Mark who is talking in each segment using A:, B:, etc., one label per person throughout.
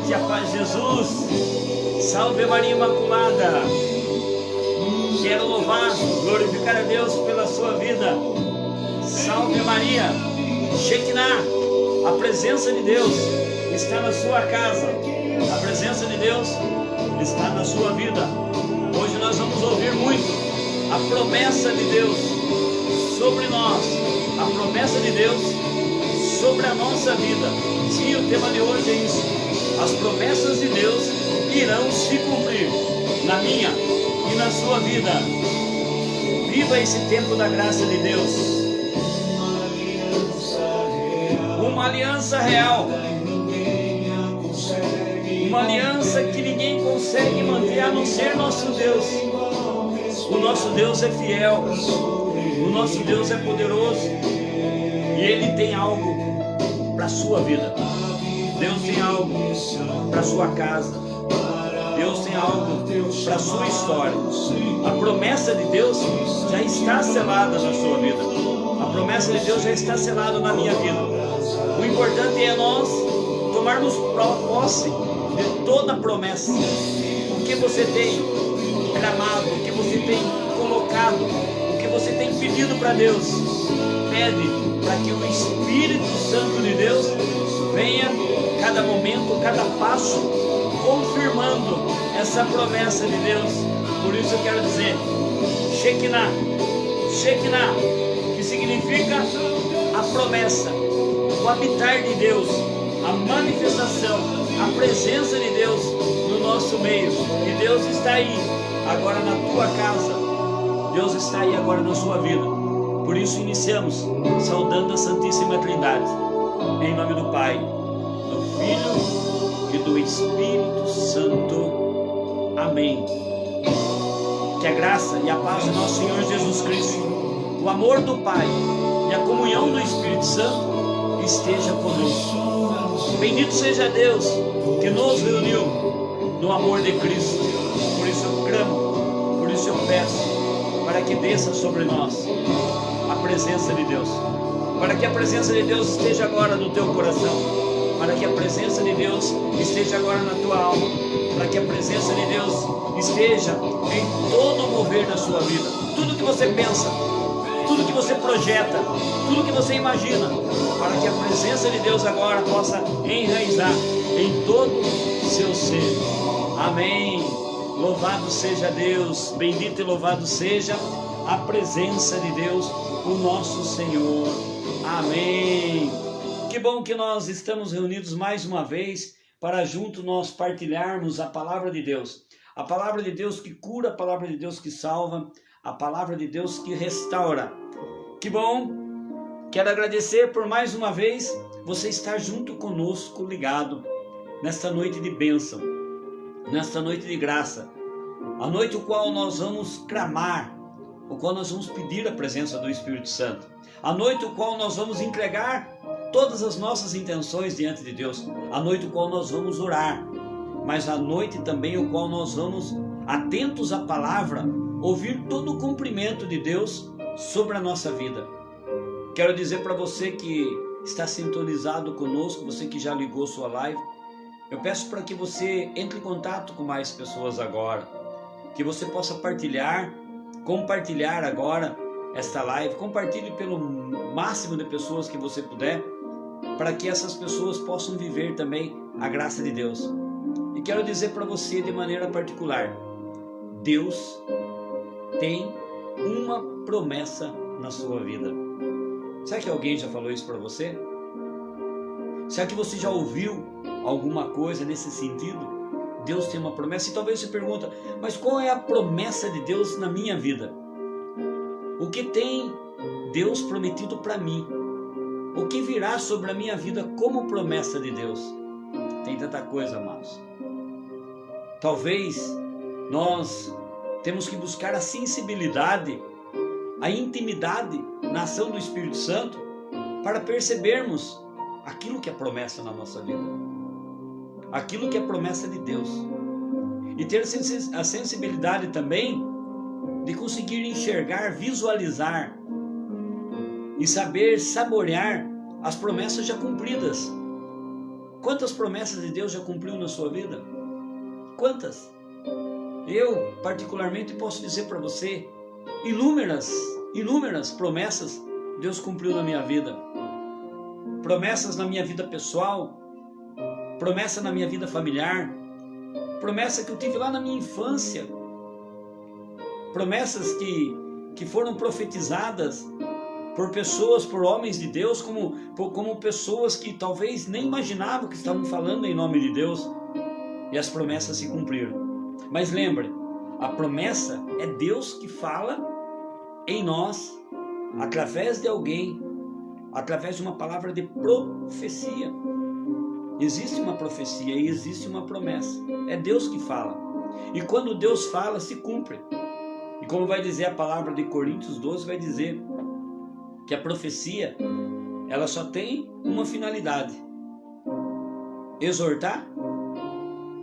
A: noite, a paz de Jesus. Salve Maria Imaculada. Quero louvar, glorificar a Deus pela sua vida. Salve Maria. Shekinah, a presença de Deus está na sua casa. A presença de Deus está na sua vida. Hoje nós vamos ouvir muito a promessa de Deus sobre nós. A promessa de Deus sobre a nossa vida. Sim, o tema de hoje é isso. As promessas de Deus irão se cumprir na minha e na sua vida. Viva esse tempo da graça de Deus. Uma aliança real. Uma aliança que ninguém consegue manter a não ser nosso Deus. O nosso Deus é fiel. O nosso Deus é poderoso. E Ele tem algo para a sua vida. Deus tem algo para a sua casa. Deus tem algo para a sua história. A promessa de Deus já está selada na sua vida. A promessa de Deus já está selada na minha vida. O importante é nós tomarmos posse de toda a promessa. O que você tem clamado, o que você tem colocado, o que você tem pedido para Deus. Pede para que o Espírito Santo de Deus venha cada momento, cada passo, confirmando essa promessa de Deus. Por isso eu quero dizer, Shekinah, Shekinah, que significa a promessa, o habitar de Deus, a manifestação, a presença de Deus no nosso meio. E Deus está aí, agora na tua casa. Deus está aí agora na sua vida. Por isso iniciamos saudando a Santíssima Trindade. Em nome do Pai, do Filho e do Espírito Santo. Amém. Que a graça e a paz do nosso Senhor Jesus Cristo, o amor do Pai e a comunhão do Espírito Santo esteja conosco. Bendito seja Deus que nos reuniu no amor de Cristo. Por isso eu clamo, por isso eu peço, para que desça sobre nós a presença de Deus. Para que a presença de Deus esteja agora no teu coração. Para que a presença de Deus esteja agora na tua alma. Para que a presença de Deus esteja em todo o mover da sua vida. Tudo que você pensa, tudo que você projeta, tudo que você imagina, para que a presença de Deus agora possa enraizar em todo o seu ser. Amém. Louvado seja Deus, bendito e louvado seja a presença de Deus, o nosso Senhor. Amém. Que bom que nós estamos reunidos mais uma vez para junto nós partilharmos a palavra de Deus. A palavra de Deus que cura, a palavra de Deus que salva, a palavra de Deus que restaura. Que bom. Quero agradecer por mais uma vez você estar junto conosco, ligado, nesta noite de bênção, nesta noite de graça, a noite o qual nós vamos clamar, o qual nós vamos pedir a presença do Espírito Santo, a noite o qual nós vamos entregar todas as nossas intenções diante de Deus, a noite o qual nós vamos orar, mas a noite também o qual nós vamos, atentos à palavra, ouvir todo o cumprimento de Deus sobre a nossa vida. Quero dizer para você que está sintonizado conosco, você que já ligou sua live, eu peço para que você entre em contato com mais pessoas agora, que você possa compartilhar agora esta live, compartilhe pelo máximo de pessoas que você puder, para que essas pessoas possam viver também a graça de Deus. E quero dizer para você de maneira particular, Deus tem uma promessa na sua vida. Será que alguém já falou isso para você? Será que você já ouviu alguma coisa nesse sentido? Deus tem uma promessa. E talvez você pergunta, mas qual é a promessa de Deus na minha vida? O que tem Deus prometido para mim? O que virá sobre a minha vida como promessa de Deus? Tem tanta coisa, amados. Talvez nós temos que buscar a sensibilidade, a intimidade na ação do Espírito Santo para percebermos aquilo que é promessa na nossa vida, aquilo que é promessa de Deus, e ter a sensibilidade também de conseguir enxergar, visualizar e saber saborear as promessas já cumpridas. Quantas promessas de Deus já cumpriu na sua vida? Quantas? Eu, particularmente, posso dizer para você, inúmeras promessas Deus cumpriu na minha vida. Promessas na minha vida pessoal, promessa na minha vida familiar, promessa que eu tive lá na minha infância, promessas que foram profetizadas por pessoas, por homens de Deus, como pessoas que talvez nem imaginavam que estavam falando em nome de Deus, e as promessas se cumpriram. Mas lembre, a promessa é Deus que fala em nós, através de alguém, através de uma palavra de profecia. Existe uma profecia e existe uma promessa. É Deus que fala. E quando Deus fala, se cumpre. E como vai dizer a palavra de Coríntios 12, vai dizer que a profecia, ela só tem uma finalidade: exortar,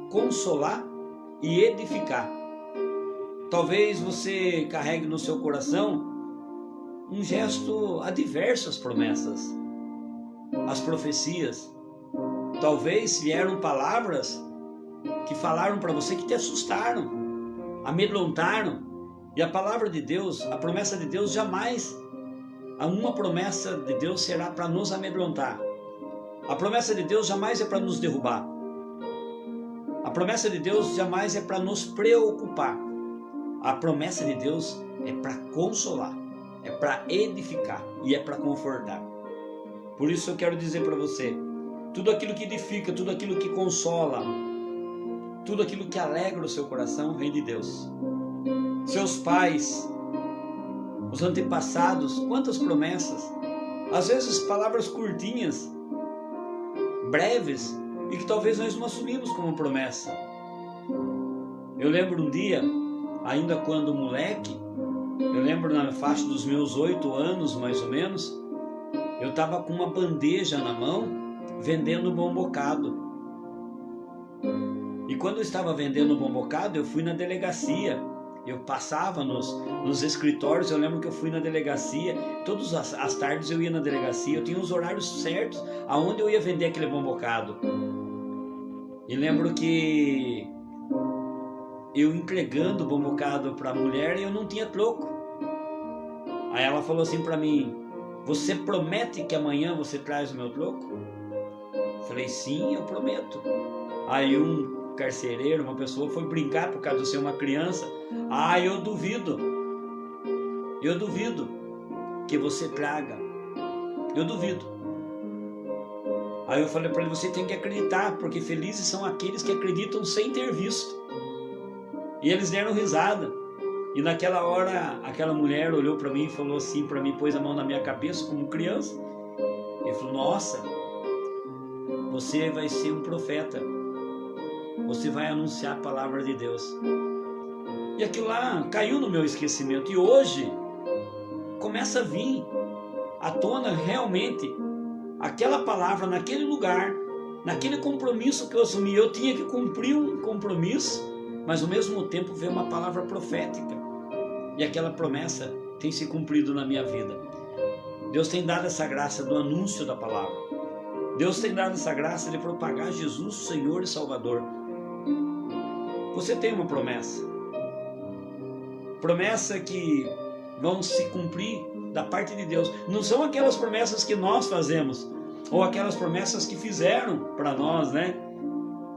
A: consolar e edificar. Talvez você carregue no seu coração um gesto adverso às promessas, às profecias. Talvez vieram palavras que falaram para você que te assustaram, amedrontaram. E a palavra de Deus, a promessa de Deus jamais, uma promessa de Deus será para nos amedrontar. A promessa de Deus jamais é para nos derrubar. A promessa de Deus jamais é para nos preocupar. A promessa de Deus é para consolar, é para edificar e é para confortar. Por isso eu quero dizer para você, tudo aquilo que edifica, tudo aquilo que consola, tudo aquilo que alegra o seu coração vem de Deus. Seus pais, os antepassados, quantas promessas, às vezes palavras curtinhas, breves, e que talvez nós não assumimos como promessa. Eu lembro um dia, ainda quando moleque, eu lembro na faixa dos meus 8 anos mais ou menos, eu estava com uma bandeja na mão, vendendo bombocado. E quando eu estava vendendo bombocado, eu fui na delegacia. Eu passava nos escritórios, eu lembro que eu fui na delegacia, todas as tardes eu ia na delegacia, eu tinha os horários certos aonde eu ia vender aquele bombocado. E lembro que eu entregando o bombocado para a mulher, eu não tinha troco. Aí ela falou assim para mim: você promete que amanhã você traz o meu troco? Eu falei: sim, eu prometo. Aí um carcereiro, uma pessoa, foi brincar por causa de ser uma criança: ah, eu duvido que você traga, eu duvido. Aí eu falei para ele: você tem que acreditar, porque felizes são aqueles que acreditam sem ter visto. E eles deram risada. E naquela hora, aquela mulher olhou para mim e falou assim para mim, pôs a mão na minha cabeça como criança, e falou: nossa, você vai ser um profeta, você vai anunciar a palavra de Deus. E aquilo lá caiu no meu esquecimento, e hoje começa a vir à tona realmente aquela palavra naquele lugar, naquele compromisso que eu assumi. Eu tinha que cumprir um compromisso, mas ao mesmo tempo veio uma palavra profética, e aquela promessa tem se cumprido na minha vida. Deus tem dado essa graça do anúncio da palavra. Deus tem dado essa graça de propagar Jesus, Senhor e Salvador. Você tem uma promessa que vão se cumprir da parte de Deus. Não são aquelas promessas que nós fazemos, ou aquelas promessas que fizeram para nós, né?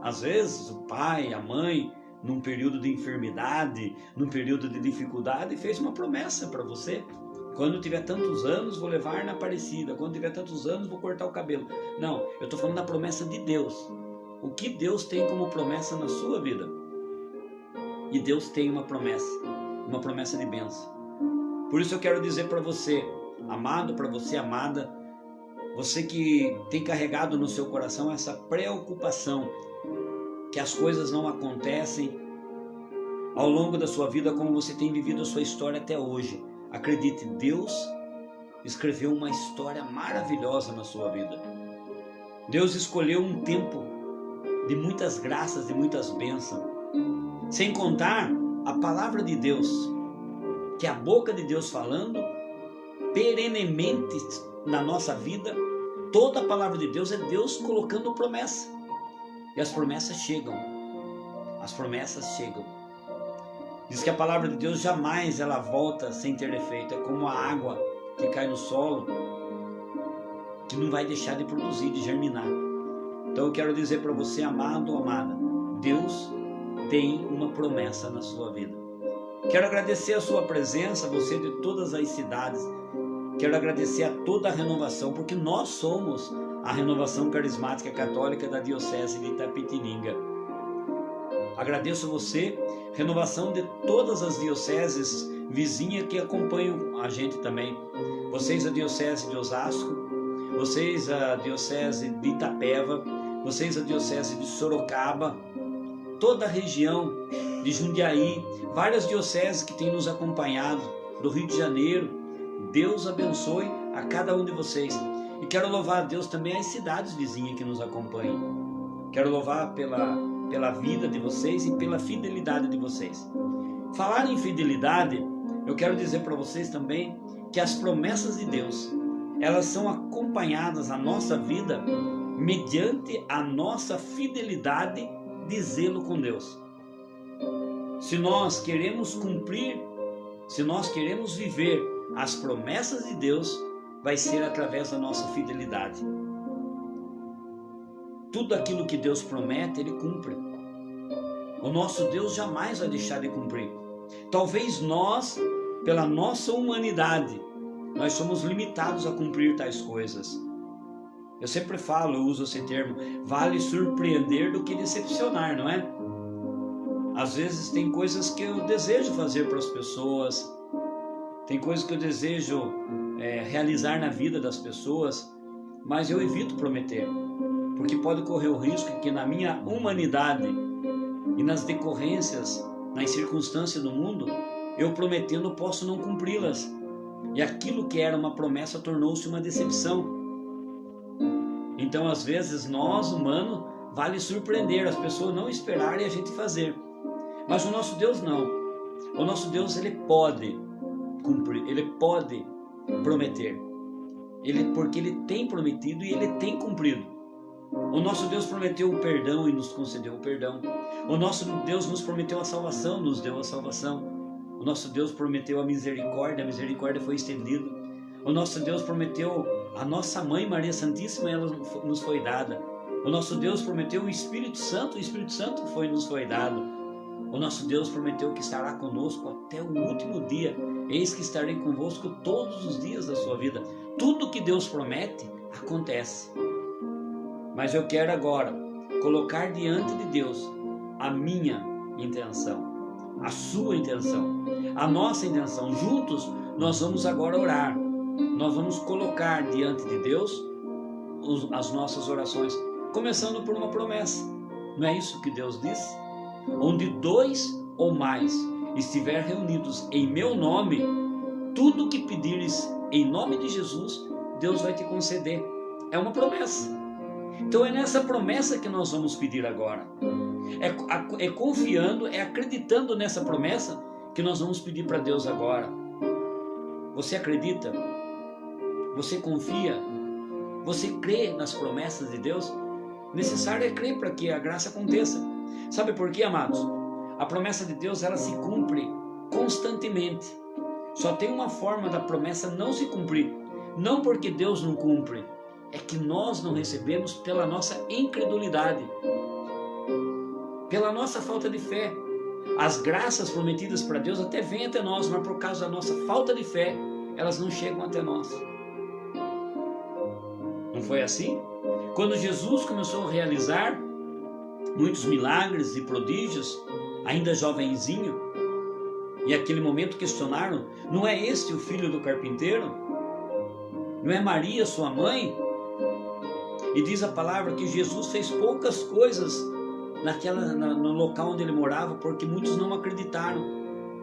A: Às vezes o pai, a mãe, num período de enfermidade, num período de dificuldade, fez uma promessa para você: quando tiver tantos anos vou levar na Aparecida, quando tiver tantos anos vou cortar o cabelo. Não, eu estou falando da promessa de Deus. O que Deus tem como promessa na sua vida? E Deus tem uma promessa de bênção. Por isso eu quero dizer para você, amado, para você, amada, você que tem carregado no seu coração essa preocupação que as coisas não acontecem ao longo da sua vida como você tem vivido a sua história até hoje. Acredite, Deus escreveu uma história maravilhosa na sua vida. Deus escolheu um tempo de muitas graças, de muitas bênçãos. Sem contar a palavra de Deus, que é a boca de Deus falando perenemente na nossa vida. Toda a palavra de Deus é Deus colocando promessa. E as promessas chegam. As promessas chegam. Diz que a palavra de Deus jamais ela volta sem ter efeito. É como a água que cai no solo, que não vai deixar de produzir, de germinar. Então eu quero dizer para você, amado ou amada, Deus tem uma promessa na sua vida. Quero agradecer a sua presença, você de todas as cidades. Quero agradecer a toda a renovação, porque nós somos a renovação carismática católica da Diocese de Itapetininga. Agradeço você, renovação de todas as dioceses vizinhas que acompanham a gente também. Vocês a Diocese de Osasco, vocês a Diocese de Itapeva, vocês a Diocese de Sorocaba, toda a região de Jundiaí, várias dioceses que têm nos acompanhado, do Rio de Janeiro. Deus abençoe a cada um de vocês. E quero louvar a Deus também as cidades vizinhas que nos acompanham. Quero louvar pela vida de vocês e pela fidelidade de vocês. Falar em fidelidade, eu quero dizer para vocês também que as promessas de Deus, elas são acompanhadas na nossa vida mediante a nossa fidelidade de zelo com Deus. Se nós queremos cumprir, se nós queremos viver as promessas de Deus, vai ser através da nossa fidelidade. Tudo aquilo que Deus promete, Ele cumpre. O nosso Deus jamais vai deixar de cumprir. Talvez nós, pela nossa humanidade, nós somos limitados a cumprir tais coisas. Eu sempre falo, eu uso esse termo, vale surpreender do que decepcionar, não é? Às vezes tem coisas que eu desejo fazer para as pessoas, tem coisas que eu desejo realizar na vida das pessoas, mas eu evito prometer, porque pode correr o risco que na minha humanidade e nas decorrências, nas circunstâncias do mundo, eu prometendo posso não cumpri-las, e aquilo que era uma promessa tornou-se uma decepção. Então às vezes nós, humanos, vale surpreender, as pessoas não esperarem a gente fazer, mas o nosso Deus não. O nosso Deus, Ele pode cumprir, Ele pode prometer, porque Ele tem prometido e Ele tem cumprido. O nosso Deus prometeu o perdão e nos concedeu o perdão. O nosso Deus nos prometeu a salvação, nos deu a salvação. O nosso Deus prometeu a misericórdia foi estendida. O nosso Deus prometeu a nossa Mãe Maria Santíssima, ela nos foi dada. O nosso Deus prometeu o Espírito Santo nos foi dado. O nosso Deus prometeu que estará conosco até o último dia. Eis que estarei convosco todos os dias da sua vida. Tudo que Deus promete, acontece. Mas eu quero agora colocar diante de Deus a minha intenção, a sua intenção, a nossa intenção. Juntos nós vamos agora orar. Nós vamos colocar diante de Deus as nossas orações, começando por uma promessa. Não é isso que Deus disse? Onde 2 ou mais estiver reunidos em meu nome, tudo que pedires em nome de Jesus, Deus vai te conceder. É uma promessa. Então é nessa promessa que nós vamos pedir agora. É confiando, é acreditando nessa promessa que nós vamos pedir para Deus agora. Você acredita? Você confia? Você crê nas promessas de Deus? Necessário é crer para que a graça aconteça. Sabe por quê, amados? A promessa de Deus, ela se cumpre constantemente. Só tem uma forma da promessa não se cumprir. Não porque Deus não cumpre, é que nós não recebemos pela nossa incredulidade, pela nossa falta de fé. As graças prometidas para Deus até vêm até nós, mas por causa da nossa falta de fé, elas não chegam até nós. Não foi assim? Quando Jesus começou a realizar muitos milagres e prodígios, ainda jovenzinho, e aquele momento questionaram: não é este o filho do carpinteiro? Não é Maria sua mãe? E diz a palavra que Jesus fez poucas coisas no local onde ele morava, porque muitos não acreditaram.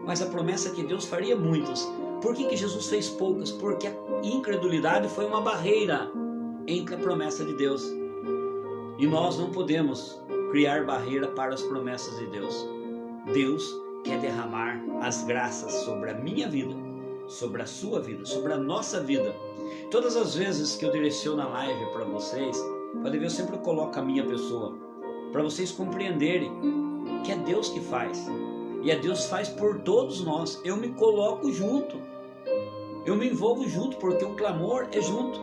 A: Mas a promessa é que Deus faria muitas. Por que Jesus fez poucas? Porque a incredulidade foi uma barreira entre a promessa de Deus. E nós não podemos criar barreira para as promessas de Deus. Deus quer derramar as graças sobre a minha vida, sobre a sua vida, sobre a nossa vida. Todas as vezes que eu direciono a live para vocês, pode ver, eu sempre coloco a minha pessoa, para vocês compreenderem que é Deus que faz. E é Deus que faz por todos nós. Eu me coloco junto. Eu me envolvo junto, porque o clamor é junto.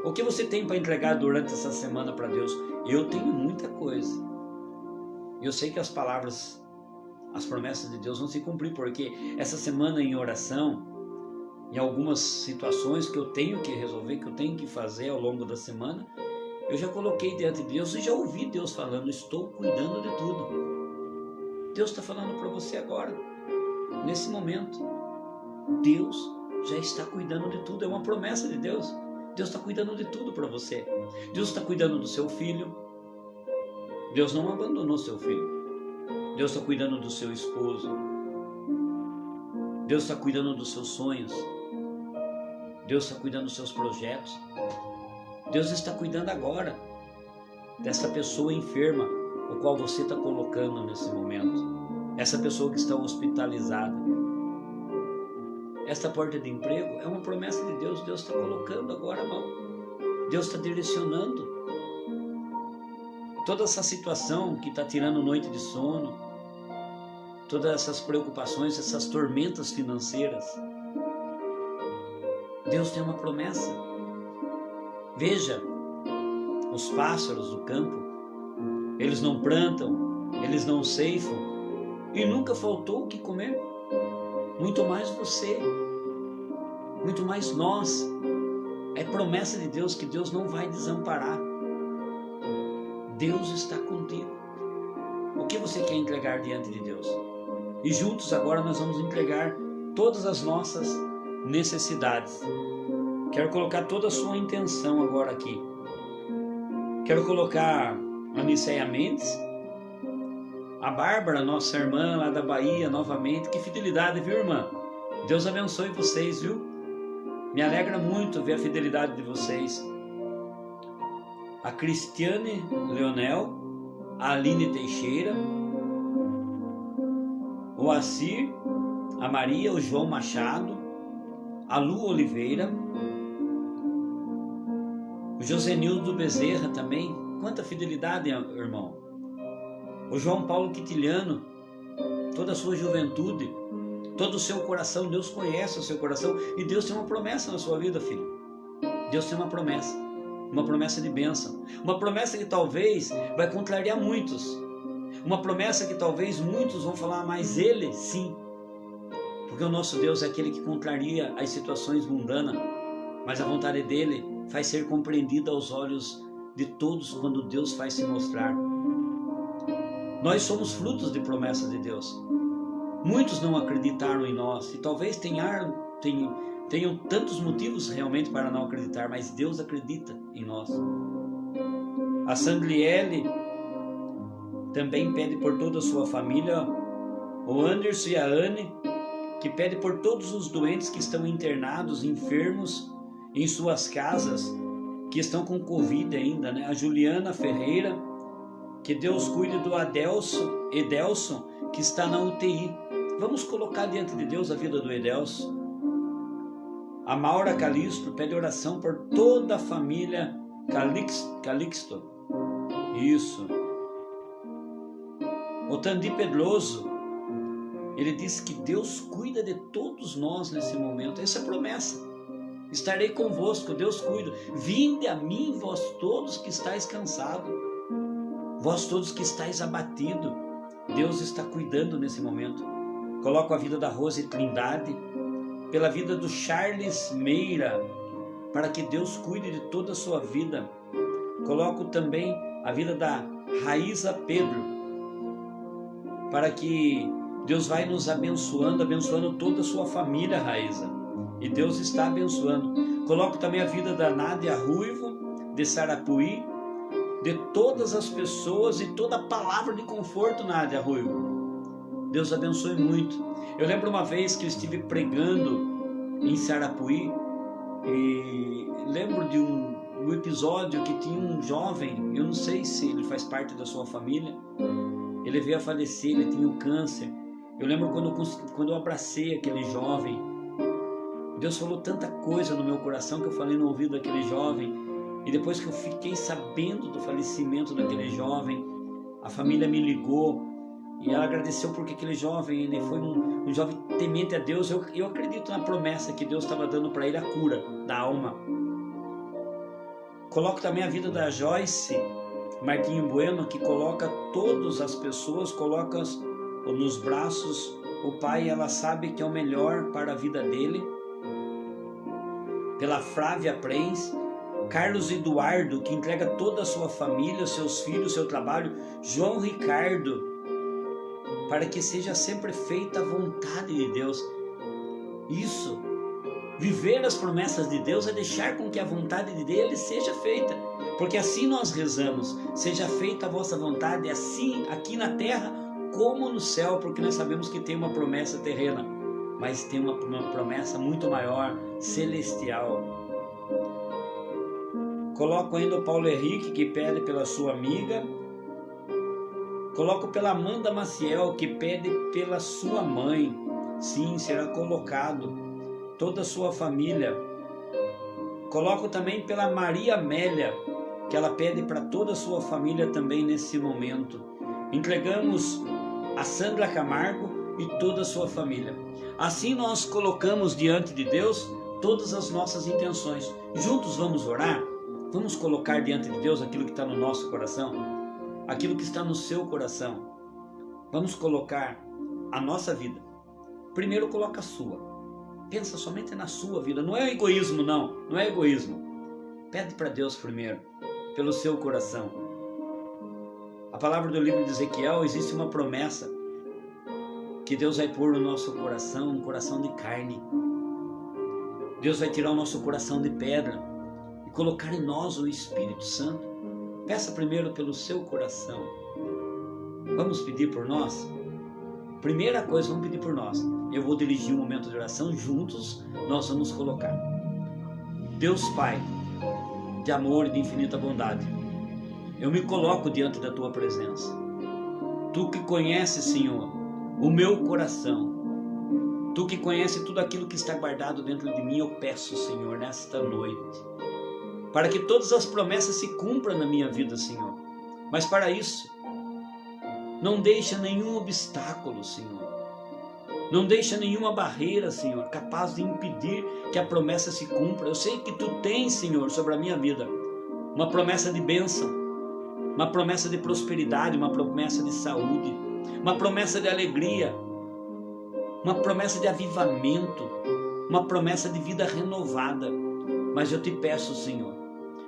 A: O que você tem para entregar durante essa semana para Deus? Eu tenho muita coisa. Eu sei que as palavras, as promessas de Deus vão se cumprir, porque essa semana em oração, em algumas situações que eu tenho que resolver, que eu tenho que fazer ao longo da semana, eu já coloquei diante de Deus e já ouvi Deus falando, estou cuidando de tudo. Deus está falando para você agora, nesse momento. Deus já está cuidando de tudo, é uma promessa de Deus. Deus está cuidando de tudo para você. Deus está cuidando do seu filho. Deus não abandonou seu filho. Deus está cuidando do seu esposo. Deus está cuidando dos seus sonhos. Deus está cuidando dos seus projetos. Deus está cuidando agora dessa pessoa enferma, o qual você está colocando nesse momento. Essa pessoa que está hospitalizada. Esta porta de emprego é uma promessa de Deus. Deus está colocando agora a mão. Deus está direcionando. Toda essa situação que está tirando noite de sono, todas essas preocupações, essas tormentas financeiras, Deus tem uma promessa. Veja, os pássaros do campo, eles não plantam, eles não ceifam, e nunca faltou o que comer. Muito mais você, muito mais nós. É promessa de Deus que Deus não vai desamparar. Deus está contigo. O que você quer entregar diante de Deus? E juntos agora nós vamos entregar todas as nossas necessidades. Quero colocar toda a sua intenção agora aqui. Quero colocar a Niceia Mendes, a Bárbara, nossa irmã lá da Bahia, novamente. Que fidelidade, viu, irmã? Deus abençoe vocês, viu? Me alegra muito ver a fidelidade de vocês. A Cristiane Leonel, a Aline Teixeira, o Assir, a Maria, o João Machado, a Lu Oliveira, o Josenildo Bezerra também. Quanta fidelidade, irmão. O João Paulo Quitiliano, toda a sua juventude, todo o seu coração. Deus conhece o seu coração e Deus tem uma promessa na sua vida, filho. Deus tem uma promessa de bênção, uma promessa que talvez vai contrariar muitos, uma promessa que talvez muitos vão falar, mas Ele sim, porque o nosso Deus é aquele que contraria as situações mundanas, mas a vontade dEle faz ser compreendida aos olhos de todos quando Deus faz se mostrar. Nós somos frutos de promessas de Deus. Muitos não acreditaram em nós, e talvez tenham tantos motivos realmente para não acreditar, mas Deus acredita em nós. A Sangliele também pede por toda a sua família. O Anderson e a Anne, que pede por todos os doentes que estão internados, enfermos em suas casas, que estão com Covid ainda, né? A Juliana Ferreira, que Deus cuide do Edelson, que está na UTI. Vamos colocar diante de Deus a vida do Edelson. A Maura Calixto pede oração por toda a família Calixto. Isso. O Tandi Pedroso, ele diz que Deus cuida de todos nós nesse momento. Essa é a promessa. Estarei convosco, Deus cuida. Vinde a mim, vós todos que estáis cansados, vós todos que estáis abatidos. Deus está cuidando nesse momento. Coloco a vida da Rose Trindade, pela vida do Charles Meira, para que Deus cuide de toda a sua vida. Coloco também a vida da Raíza Pedro, para que Deus vai nos abençoando toda a sua família, Raíza. E Deus está abençoando. Coloco também a vida da Nádia Ruivo, de Sarapuí, de todas as pessoas e toda a palavra de conforto, Nádia Ruivo. Deus abençoe muito. Eu lembro uma vez que eu estive pregando em Sarapuí, e lembro de um episódio que tinha um jovem, eu não sei se ele faz parte da sua família, ele veio a falecer, ele tinha o câncer. Eu lembro quando eu abracei aquele jovem, Deus falou tanta coisa no meu coração que eu falei no ouvido daquele jovem. E depois que eu fiquei sabendo do falecimento daquele jovem, A família me ligou e ela agradeceu porque aquele jovem, ele foi um jovem temente a Deus. Eu acredito na promessa que Deus estava dando para ele, a cura da alma. Coloco também a vida da Joyce Martinho Bueno, que coloca todas as pessoas, coloca nos braços o pai, ela sabe que é o melhor para a vida dele. Pela Flávia Prens, Carlos Eduardo, que entrega toda a sua família, seus filhos, seu trabalho. João Ricardo, para que seja sempre feita a vontade de Deus. Isso, viver as promessas de Deus é deixar com que a vontade dele seja feita, porque assim nós rezamos: seja feita a vossa vontade, assim aqui na terra como no céu, porque nós sabemos que tem uma promessa terrena, mas tem uma promessa muito maior, celestial. Coloco ainda o Paulo Henrique, que pede pela sua amiga. Coloco pela Amanda Maciel, que pede pela sua mãe. Sim, será colocado. Toda a sua família. Coloco também pela Maria Amélia, que ela pede para toda a sua família também nesse momento. Entregamos a Sandra Camargo e toda a sua família. Assim nós colocamos diante de Deus todas as nossas intenções. Juntos vamos orar? Vamos colocar diante de Deus aquilo que está no nosso coração, aquilo que está no seu coração. Vamos colocar a nossa vida. Primeiro coloca a sua. Pensa somente na sua vida. Não é egoísmo, não é egoísmo. Pede para Deus primeiro, pelo seu coração. A palavra do livro de Ezequiel, existe uma promessa que Deus vai pôr no nosso coração, um coração de carne. Deus vai tirar o nosso coração de pedra e colocar em nós o Espírito Santo. Peça primeiro pelo seu coração. Vamos pedir por nós? Primeira coisa, vamos pedir por nós. Eu vou dirigir um momento de oração, juntos nós vamos colocar. Deus Pai, de amor e de infinita bondade, eu me coloco diante da Tua presença. Tu que conheces, Senhor, o meu coração, Tu que conheces tudo aquilo que está guardado dentro de mim, eu peço, Senhor, nesta noite, para que todas as promessas se cumpram na minha vida, Senhor. Mas para isso, não deixa nenhum obstáculo, Senhor. Não deixa nenhuma barreira, Senhor, capaz de impedir que a promessa se cumpra. Eu sei que Tu tens, Senhor, sobre a minha vida uma promessa de bênção, uma promessa de prosperidade, uma promessa de saúde, uma promessa de alegria, uma promessa de avivamento, uma promessa de vida renovada. Mas eu te peço, Senhor,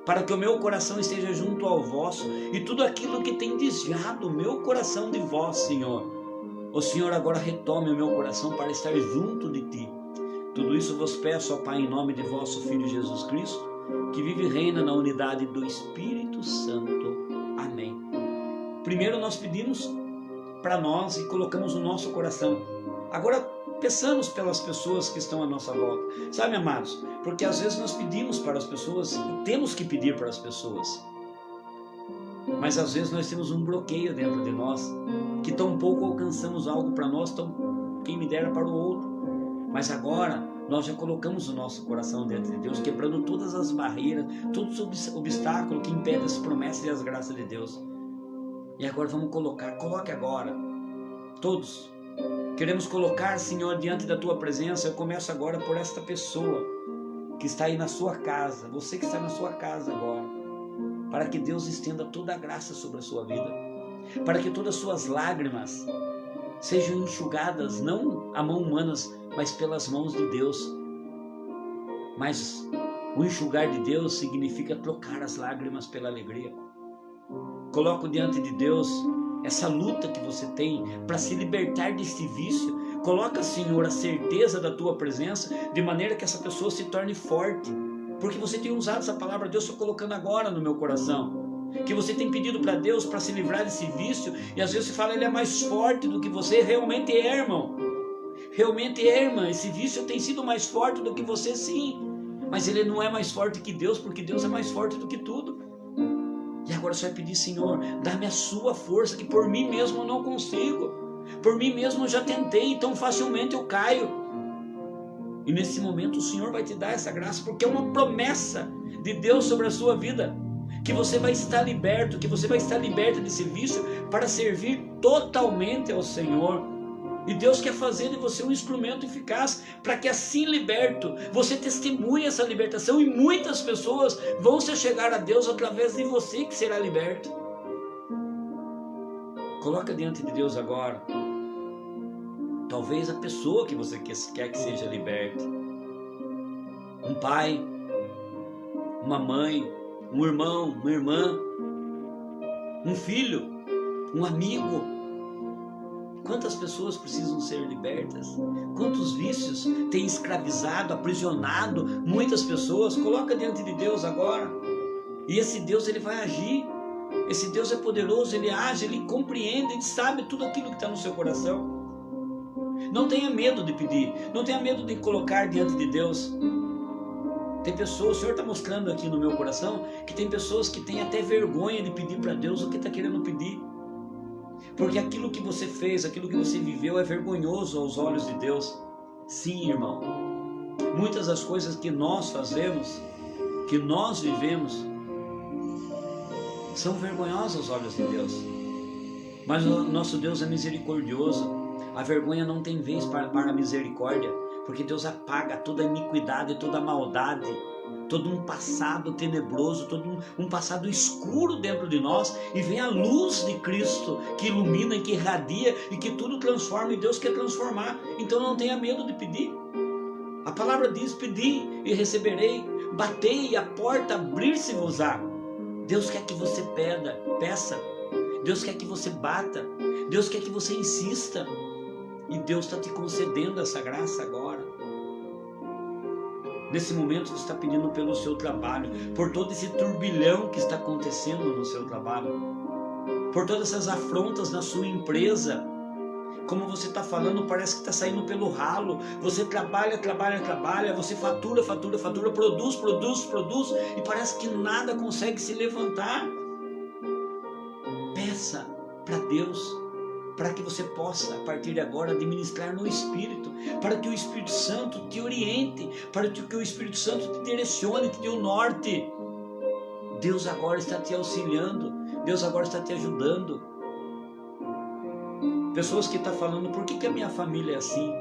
A: para que o meu coração esteja junto ao vosso, e tudo aquilo que tem desviado o meu coração de vós, Senhor, o Senhor agora retome o meu coração para estar junto de Ti. Tudo isso vos peço, ó Pai, em nome de vosso Filho Jesus Cristo, que vive e reina na unidade do Espírito Santo. Amém. Primeiro nós pedimos para nós e colocamos no nosso coração. Agora peçamos pelas pessoas que estão à nossa volta. Sabe, amados, porque às vezes nós pedimos para as pessoas e temos que pedir para as pessoas, mas às vezes nós temos um bloqueio dentro de nós, que tão pouco alcançamos algo para nós, tão quem me dera para o outro. Mas agora nós já colocamos o nosso coração dentro de Deus, quebrando todas as barreiras, todos os obstáculos que impedem as promessas e as graças de Deus. E agora vamos coloque agora, todos. Queremos colocar, Senhor, diante da Tua presença. Eu começo agora por esta pessoa que está aí na sua casa, você que está na sua casa agora, para que Deus estenda toda a graça sobre a sua vida, para que todas as suas lágrimas sejam enxugadas, não a mão humanas, mas pelas mãos de Deus. Mas o enxugar de Deus significa trocar as lágrimas pela alegria. Coloco diante de Deus essa luta que você tem para se libertar desse vício. Coloca, Senhor, a certeza da Tua presença, de maneira que essa pessoa se torne forte, porque você tem usado essa palavra, Deus, estou colocando agora no meu coração, que você tem pedido para Deus para se livrar desse vício, e às vezes você fala, ele é mais forte do que você. Realmente é, irmão, realmente é, irmã, esse vício tem sido mais forte do que você, sim, mas ele não é mais forte que Deus, porque Deus é mais forte do que tudo. E agora você vai pedir, Senhor, dá-me a sua força, que por mim mesmo eu não consigo, por mim mesmo eu já tentei, tão facilmente eu caio. E nesse momento o Senhor vai te dar essa graça, porque é uma promessa de Deus sobre a sua vida. que você vai estar liberto, que você vai estar liberta desse vício para servir totalmente ao Senhor. E Deus quer fazer de você um instrumento eficaz para que assim liberto, você testemunhe essa libertação e muitas pessoas vão se chegar a Deus através de você que será liberto. Coloca diante de Deus agora, talvez a pessoa que você quer que seja liberta. Um pai, uma mãe, um irmão, uma irmã, um filho, um amigo. Quantas pessoas precisam ser libertas? Quantos vícios têm escravizado, aprisionado muitas pessoas? Coloca diante de Deus agora. E esse Deus, ele vai agir. Esse Deus é poderoso, ele age, ele compreende, ele sabe tudo aquilo que está no seu coração. Não tenha medo de pedir, não tenha medo de colocar diante de Deus. Tem pessoas, o Senhor está mostrando aqui no meu coração, que tem pessoas que têm até vergonha de pedir para Deus o que está querendo pedir. Porque aquilo que você fez, aquilo que você viveu é vergonhoso aos olhos de Deus. Sim, irmão. Muitas das coisas que nós fazemos, que nós vivemos, são vergonhosas aos olhos de Deus. Mas o nosso Deus é misericordioso. A vergonha não tem vez para a misericórdia, porque Deus apaga toda a iniquidade, toda a maldade, todo um passado tenebroso, todo um passado escuro dentro de nós, e vem a luz de Cristo que ilumina e que irradia e que tudo transforma, e Deus quer transformar. Então não tenha medo de pedir. A palavra diz: pedi e receberei, batei e a porta abrir-se-vos-á. Deus quer que você peça, Deus quer que você bata, Deus quer que você insista, e Deus está te concedendo essa graça agora. Nesse momento você está pedindo pelo seu trabalho, por todo esse turbilhão que está acontecendo no seu trabalho, por todas essas afrontas na sua empresa. Como você está falando, parece que está saindo pelo ralo. Você trabalha, você fatura, produz, e parece que nada consegue se levantar. Peça para Deus, para que você possa, a partir de agora, administrar no Espírito, para que o Espírito Santo te oriente, para que o Espírito Santo te direcione, te dê o norte. Deus agora está te auxiliando, Deus agora está te ajudando. Pessoas que estão falando: por que a minha família é assim?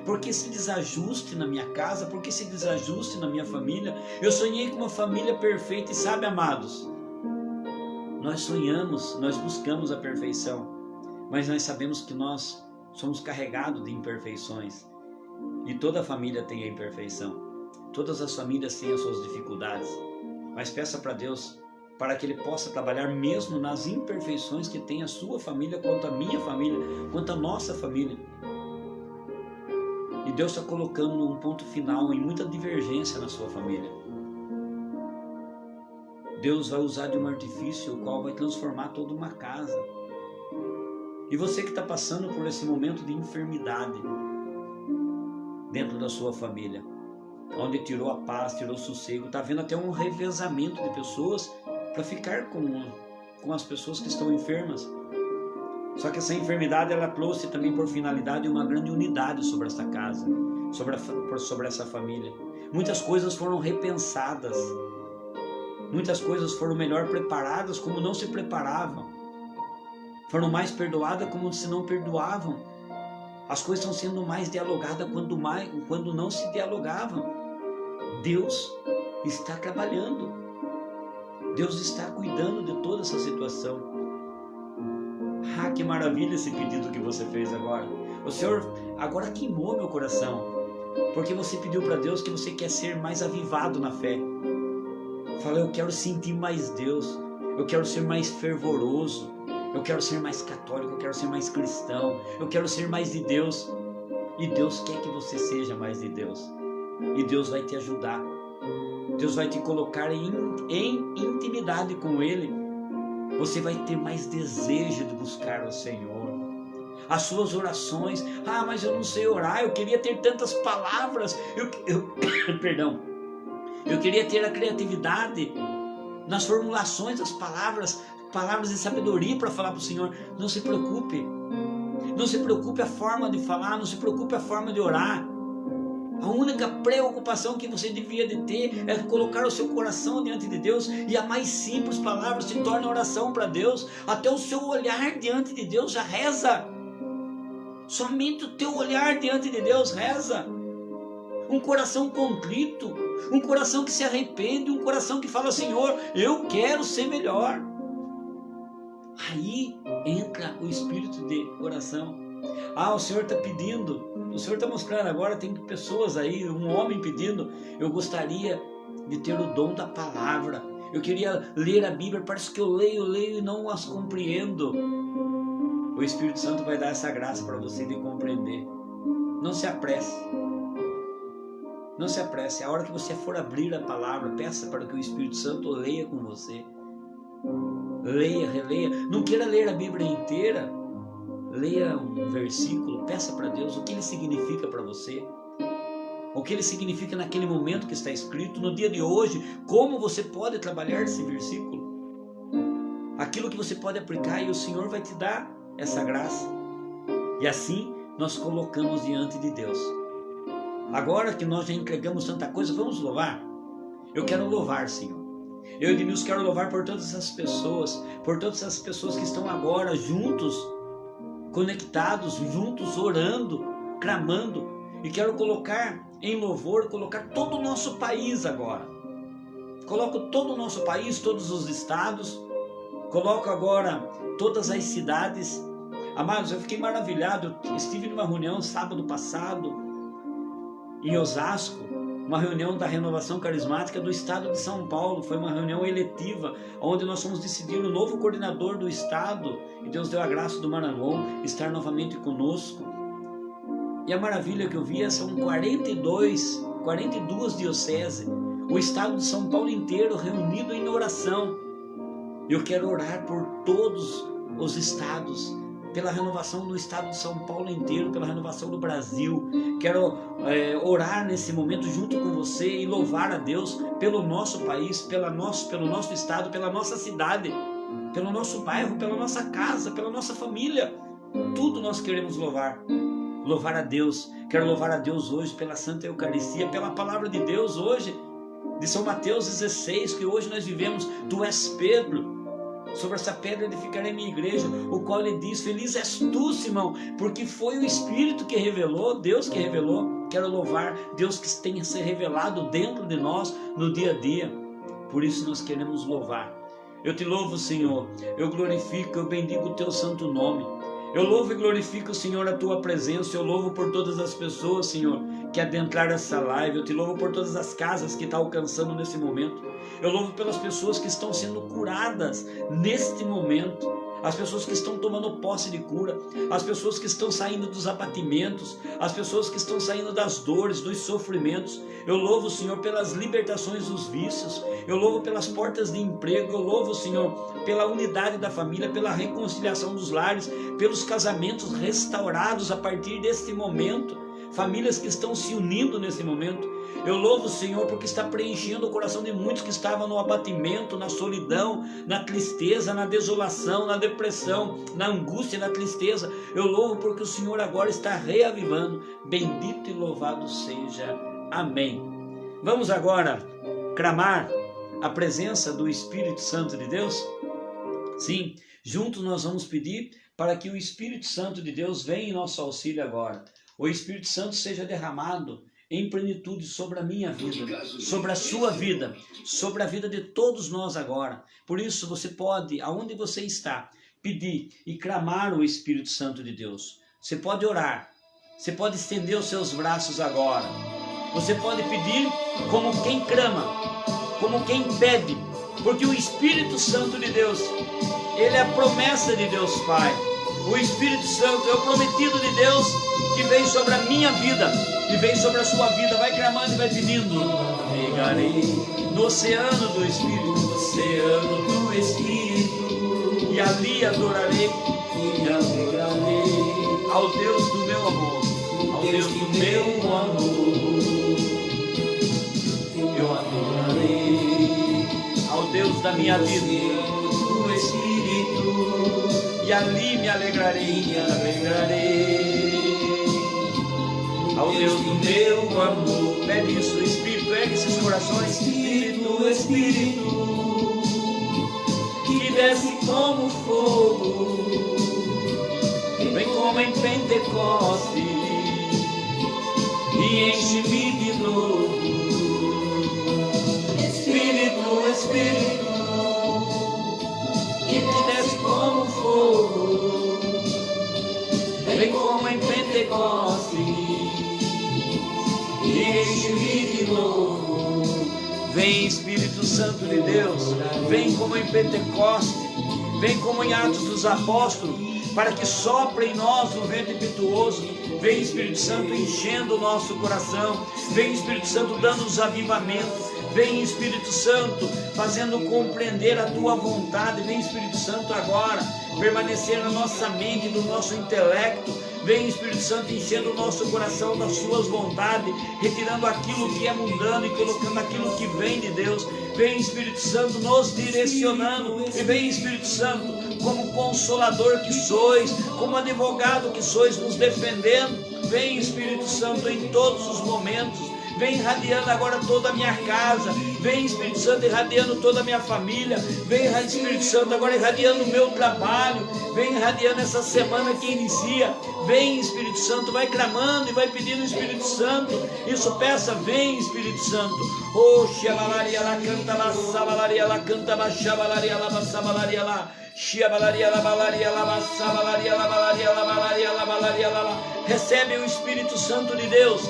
A: Por que esse desajuste na minha casa? Por que esse desajuste na minha família? Eu sonhei com uma família perfeita. E sabe, amados, nós sonhamos, nós buscamos a perfeição, mas nós sabemos que nós somos carregados de imperfeições. E toda família tem a imperfeição. Todas as famílias têm as suas dificuldades. Mas peça para Deus, para que Ele possa trabalhar mesmo nas imperfeições que tem a sua família, quanto a minha família, quanto a nossa família. E Deus está colocando um ponto final em muita divergência na sua família. Deus vai usar de um artifício o qual vai transformar toda uma casa. E você que está passando por esse momento de enfermidade dentro da sua família, onde tirou a paz, tirou o sossego, está vendo até um revezamento de pessoas para ficar com as pessoas que estão enfermas. Só que essa enfermidade, ela trouxe também por finalidade uma grande unidade sobre essa casa, sobre essa família. Muitas coisas foram repensadas, muitas coisas foram melhor preparadas como não se preparavam, foram mais perdoadas como se não perdoavam. As coisas estão sendo mais dialogadas quando não se dialogavam. Deus está trabalhando, Deus está cuidando de toda essa situação. Ah, que maravilha esse pedido que você fez agora. O Senhor agora queimou meu coração, porque você pediu para Deus que você quer ser mais avivado na fé. Fala: eu quero sentir mais Deus, eu quero ser mais fervoroso, eu quero ser mais católico, eu quero ser mais cristão, eu quero ser mais de Deus. E Deus quer que você seja mais de Deus. E Deus vai te ajudar. Deus vai te colocar em intimidade com Ele. Você vai ter mais desejo de buscar o Senhor. As suas orações: ah, mas eu não sei orar, eu queria ter tantas palavras, perdão, eu queria ter a criatividade nas formulações das palavras de sabedoria para falar para o Senhor. Não se preocupe, não se preocupe a forma de falar, não se preocupe a forma de orar. A única preocupação que você devia de ter é colocar o seu coração diante de Deus, e a mais simples palavra se torna oração para Deus. Até o seu olhar diante de Deus já reza. Somente o teu olhar diante de Deus reza. Um coração contrito, um coração que se arrepende, um coração que fala: Senhor, eu quero ser melhor. Aí entra o espírito de oração. Ah, o Senhor está pedindo, o Senhor está mostrando agora, tem pessoas aí, um homem pedindo: eu gostaria de ter o dom da palavra, eu queria ler a Bíblia, parece que eu leio e não as compreendo. O Espírito Santo vai dar essa graça para você de compreender. Não se apresse. Não se apresse. A hora que você for abrir a palavra, peça para que o Espírito Santo leia com você. Leia, releia. Não queira ler a Bíblia inteira. Leia um versículo. Peça para Deus o que ele significa para você. O que ele significa naquele momento que está escrito. No dia de hoje, como você pode trabalhar esse versículo. Aquilo que você pode aplicar, e o Senhor vai te dar essa graça. E assim nós colocamos diante de Deus. Agora que nós já entregamos tanta coisa, vamos louvar? Eu quero louvar, Senhor. Eu, Edmilson, quero louvar por todas essas pessoas, que estão agora juntos, conectados, juntos, orando, clamando. E quero colocar em louvor, colocar todo o nosso país agora. Coloco todo o nosso país, todos os estados. Coloco agora todas as cidades. Amados, eu fiquei maravilhado. Eu estive numa reunião sábado passado, em Osasco, uma reunião da Renovação Carismática do estado de São Paulo. Foi uma reunião eletiva, onde nós fomos decidir o novo coordenador do estado, e Deus deu a graça do Maranhão estar novamente conosco. E a maravilha que eu via são 42 dioceses, o estado de São Paulo inteiro reunido em oração. Eu quero orar por todos os estados, pela renovação do estado de São Paulo inteiro, pela renovação do Brasil. Quero orar nesse momento junto com você e louvar a Deus pelo nosso país, pelo nosso estado, pela nossa cidade, pelo nosso bairro, pela nossa casa, pela nossa família. Tudo nós queremos louvar. Louvar a Deus. Quero louvar a Deus hoje pela Santa Eucaristia, pela palavra de Deus hoje, de São Mateus 16, que hoje nós vivemos: Tu és Pedro, sobre essa pedra edificarei minha igreja, o qual ele diz: feliz és tu, Simão, porque foi o Espírito que revelou, Deus que revelou. Quero louvar Deus que tenha se revelado dentro de nós no dia a dia. Por isso nós queremos louvar. Eu te louvo, Senhor, eu glorifico, eu bendigo o teu santo nome. Eu louvo e glorifico, Senhor, a tua presença. Eu louvo por todas as pessoas, Senhor, que adentraram essa live. Eu te louvo por todas as casas que está alcançando nesse momento. Eu louvo pelas pessoas que estão sendo curadas neste momento, as pessoas que estão tomando posse de cura, as pessoas que estão saindo dos abatimentos, as pessoas que estão saindo das dores, dos sofrimentos. Eu louvo, Senhor, pelas libertações dos vícios. Eu louvo pelas portas de emprego. Eu louvo, Senhor, pela unidade da família, pela reconciliação dos lares, pelos casamentos restaurados a partir deste momento, famílias que estão se unindo nesse momento. Eu louvo, Senhor, porque está preenchendo o coração de muitos que estavam no abatimento, na solidão, na tristeza, na desolação, na depressão, na angústia, na tristeza. Eu louvo porque o Senhor agora está reavivando. Bendito e louvado seja. Amém. Vamos agora clamar a presença do Espírito Santo de Deus? Sim, juntos nós vamos pedir para que o Espírito Santo de Deus venha em nosso auxílio agora. O Espírito Santo seja derramado em plenitude sobre a minha vida, sobre a sua vida, sobre a vida de todos nós agora. Por isso você pode, aonde você está, pedir e clamar o Espírito Santo de Deus. Você pode orar, você pode estender os seus braços agora. Você pode pedir como quem clama, como quem pede, porque o Espírito Santo de Deus, ele é a promessa de Deus Pai. O Espírito Santo é o prometido de Deus que vem sobre a minha vida e vem sobre a sua vida. Vai clamando e vai pedindo. Pegarei no oceano do Espírito, e ali adorarei e adorarei ao Deus do meu amor, ao Deus do meu amor. Eu adorarei ao Deus da minha vida, do Espírito, e ali me alegrarei, ao Deus do meu amor. Pede isso, Espírito, ergue esses corações. Espírito, Espírito, que desce como fogo, vem como em Pentecoste e enche-me de novo. Espírito, Espírito, que desce como fogo, vem como em Pentecoste e enche-me de novo. Vem, Espírito Santo de Deus, vem como em Pentecoste, vem como em Atos dos Apóstolos, para que sopre em nós um vento impetuoso. Vem, Espírito Santo, enchendo o nosso coração. Vem, Espírito Santo, dando-nos avivamento. Vem, Espírito Santo, fazendo compreender a Tua vontade. Vem, Espírito Santo, agora permanecer na nossa mente, no nosso intelecto. Vem, Espírito Santo, enchendo o nosso coração das Suas vontades, retirando aquilo que é mundano e colocando aquilo que vem de Deus. Vem, Espírito Santo, nos direcionando. E vem, Espírito Santo, como consolador que sois, como advogado que sois, nos defendendo. Vem, Espírito Santo, em todos os momentos. Vem irradiando agora toda a minha casa. Vem, Espírito Santo, irradiando toda a minha família. Vem, Espírito Santo, agora irradiando o meu trabalho. Vem irradiando essa semana que inicia. Vem, Espírito Santo, vai clamando e vai pedindo, Espírito Santo. Isso peça, vem, Espírito Santo. Oh, xalalaria lá, canta lá, sabalaria lá, canta lá, xabalaria lá, sabalaria lá. Xabalaria lá, balaria lá, sabalaria lá, balaria lá, balaria lá, balaria lá. Recebe o Espírito Santo de Deus.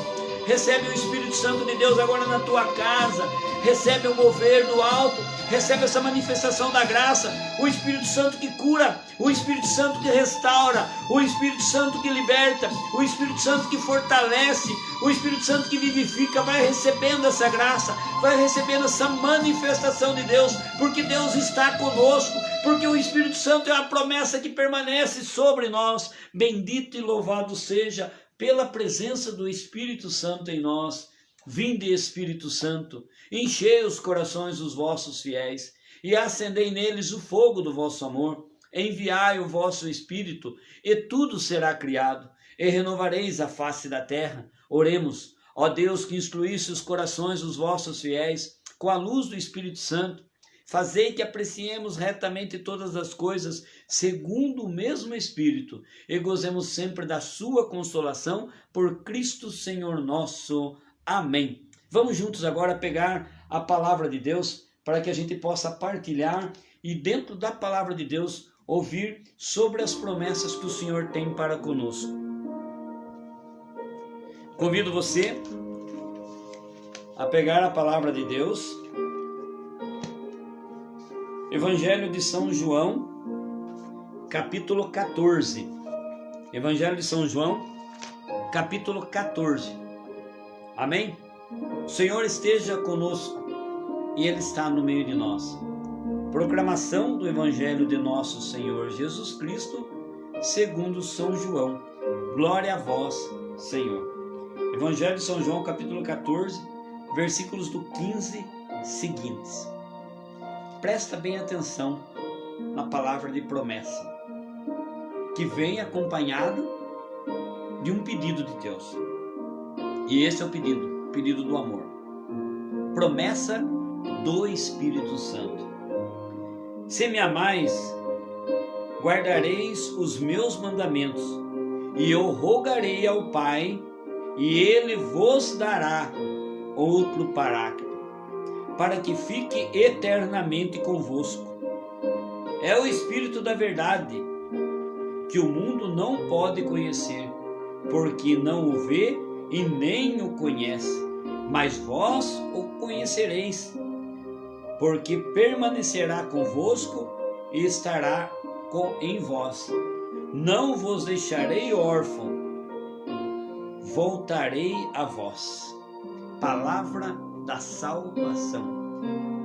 A: Recebe o Espírito Santo de Deus agora na tua casa. Recebe o mover do alto. Recebe essa manifestação da graça. O Espírito Santo que cura. O Espírito Santo que restaura. O Espírito Santo que liberta. O Espírito Santo que fortalece. O Espírito Santo que vivifica. Vai recebendo essa graça. Vai recebendo essa manifestação de Deus. Porque Deus está conosco. Porque o Espírito Santo é a promessa que permanece sobre nós. Bendito e louvado seja pela presença do Espírito Santo em nós. Vinde, Espírito Santo, enchei os corações dos vossos fiéis e acendei neles o fogo do vosso amor. Enviai o vosso Espírito e tudo será criado e renovareis a face da terra. Oremos, ó Deus, que instruísse os corações dos vossos fiéis com a luz do Espírito Santo. Fazei que apreciemos retamente todas as coisas, segundo o mesmo Espírito, e gozemos sempre da sua consolação, por Cristo Senhor nosso. Amém. Vamos juntos agora pegar a palavra de Deus, para que a gente possa partilhar e dentro da palavra de Deus, ouvir sobre as promessas que o Senhor tem para conosco. Convido você a pegar a palavra de Deus, Evangelho de São João, capítulo 14. Evangelho de São João, capítulo 14. Amém? O Senhor esteja conosco e Ele está no meio de nós. Proclamação do Evangelho de nosso Senhor Jesus Cristo, segundo São João. Glória a vós, Senhor. Evangelho de São João, capítulo 14, versículos do 15 seguintes. Presta bem atenção na palavra de promessa, que vem acompanhado de um pedido de Deus. E esse é o pedido do amor. Promessa do Espírito Santo. Se me amais, guardareis os meus mandamentos, e eu rogarei ao Pai, e Ele vos dará outro Paráclito, para que fique eternamente convosco. É o Espírito da verdade, que o mundo não pode conhecer, porque não o vê e nem o conhece, mas vós o conhecereis, porque permanecerá convosco e estará em vós. Não vos deixarei órfão, voltarei a vós. Palavra da salvação.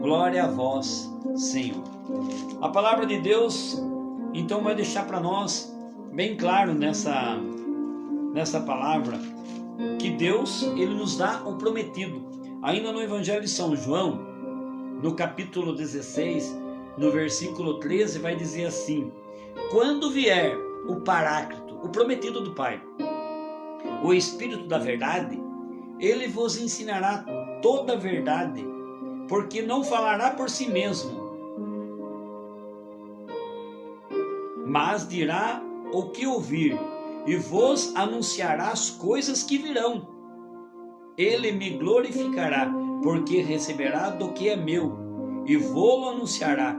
A: Glória a vós, Senhor. A palavra de Deus, então, vai deixar para nós bem claro nessa palavra que Deus, Ele nos dá o prometido. Ainda no Evangelho de São João, no capítulo 16, no versículo 13, vai dizer assim: quando vier o Paráclito, o prometido do Pai, o Espírito da verdade, ele vos ensinará toda a verdade, porque não falará por si mesmo, mas dirá o que ouvir, e vos anunciará as coisas que virão. Ele me glorificará, porque receberá do que é meu, e vô-lo anunciará.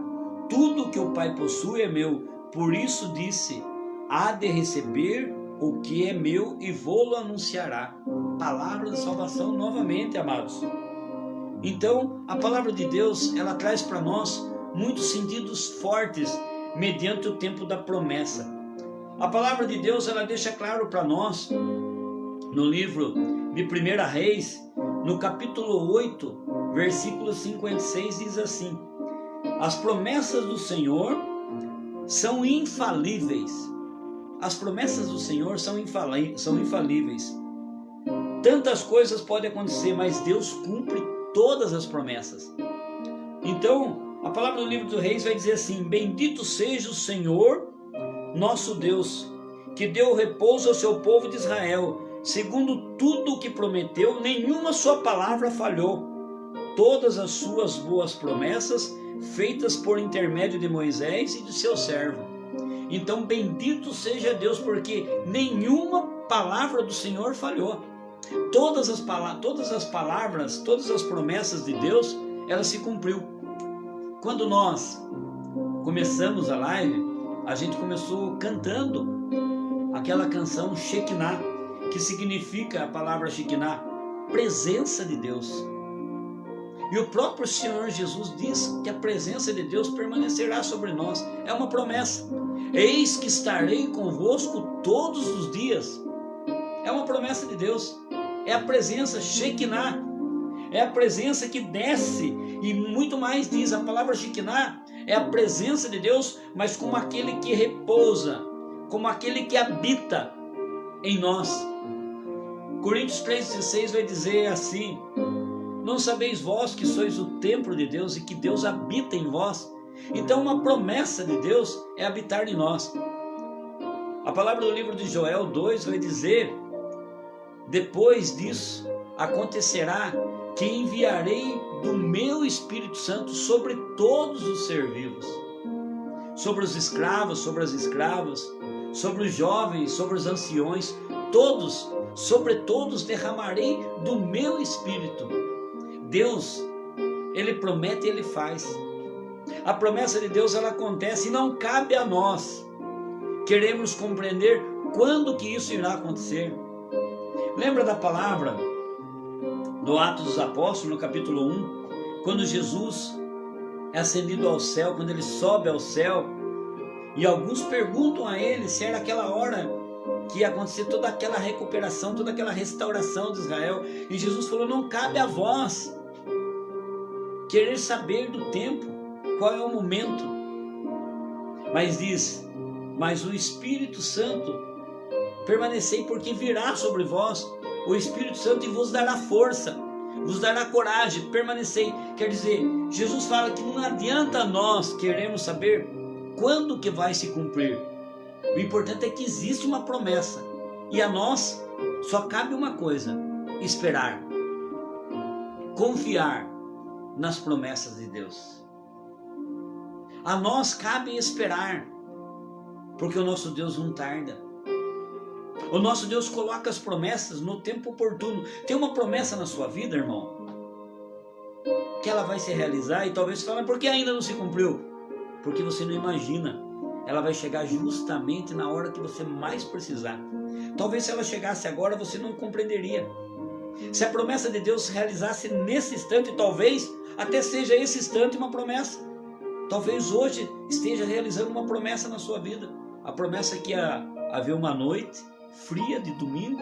A: Tudo que o Pai possui é meu, por isso disse, há de receber o que é meu e vô-lo anunciará. Palavra de salvação novamente, amados. Então, a palavra de Deus, ela traz para nós muitos sentidos fortes, mediante o tempo da promessa. A palavra de Deus, ela deixa claro para nós, no livro de 1 Reis, no capítulo 8, versículo 56, diz assim: as promessas do Senhor são infalíveis. As promessas do Senhor são infalíveis. Tantas coisas podem acontecer, mas Deus cumpre todas as promessas. Então, a palavra do livro dos Reis vai dizer assim: bendito seja o Senhor, nosso Deus, que deu repouso ao seu povo de Israel. Segundo tudo o que prometeu, nenhuma sua palavra falhou. Todas as suas boas promessas, feitas por intermédio de Moisés e de seu servo. Então, bendito seja Deus, porque nenhuma palavra do Senhor falhou. Todas as palavras, todas as promessas de Deus, ela se cumpriu. Quando nós começamos a live, a gente começou cantando aquela canção Shekinah, que significa a palavra Shekinah, presença de Deus. E o próprio Senhor Jesus diz que a presença de Deus permanecerá sobre nós. É uma promessa. Eis que estarei convosco todos os dias. É uma promessa de Deus. É a presença Shekinah. É a presença que desce. E muito mais diz, a palavra Shekinah é a presença de Deus, mas como aquele que repousa, como aquele que habita em nós. Coríntios 3,16 vai dizer assim: não sabeis vós que sois o templo de Deus e que Deus habita em vós? Então uma promessa de Deus é habitar em nós. A palavra do livro de Joel 2 vai dizer: depois disso acontecerá que enviarei do meu Espírito Santo sobre todos os seres vivos, sobre os escravos, sobre as escravas, sobre os jovens, sobre os anciões, todos, sobre todos derramarei do meu Espírito. Deus, Ele promete e Ele faz. A promessa de Deus, ela acontece e não cabe a nós queremos compreender quando que isso irá acontecer. Lembra da palavra do Atos dos Apóstolos, no capítulo 1, quando Jesus é ascendido ao céu, quando Ele sobe ao céu, e alguns perguntam a Ele se era aquela hora que ia acontecer toda aquela recuperação, toda aquela restauração de Israel, e Jesus falou: não cabe a vós querer saber do tempo, qual é o momento, mas diz: mas o Espírito Santo permanecei, porque virá sobre vós o Espírito Santo e vos dará força, vos dará coragem, permanecei. Quer dizer, Jesus fala que não adianta nós queremos saber quando que vai se cumprir. O importante é que existe uma promessa, e a nós só cabe uma coisa: esperar, confiar nas promessas de Deus. A nós cabe esperar, porque o nosso Deus não tarda. O nosso Deus coloca as promessas no tempo oportuno. Tem uma promessa na sua vida, irmão, que ela vai se realizar, e talvez você fale: por que ainda não se cumpriu? Porque você não imagina. Ela vai chegar justamente na hora que você mais precisar. Talvez se ela chegasse agora, você não compreenderia. Se a promessa de Deus se realizasse nesse instante, talvez até seja esse instante uma promessa. Talvez hoje esteja realizando uma promessa na sua vida. A promessa que ia haver uma noite fria de domingo,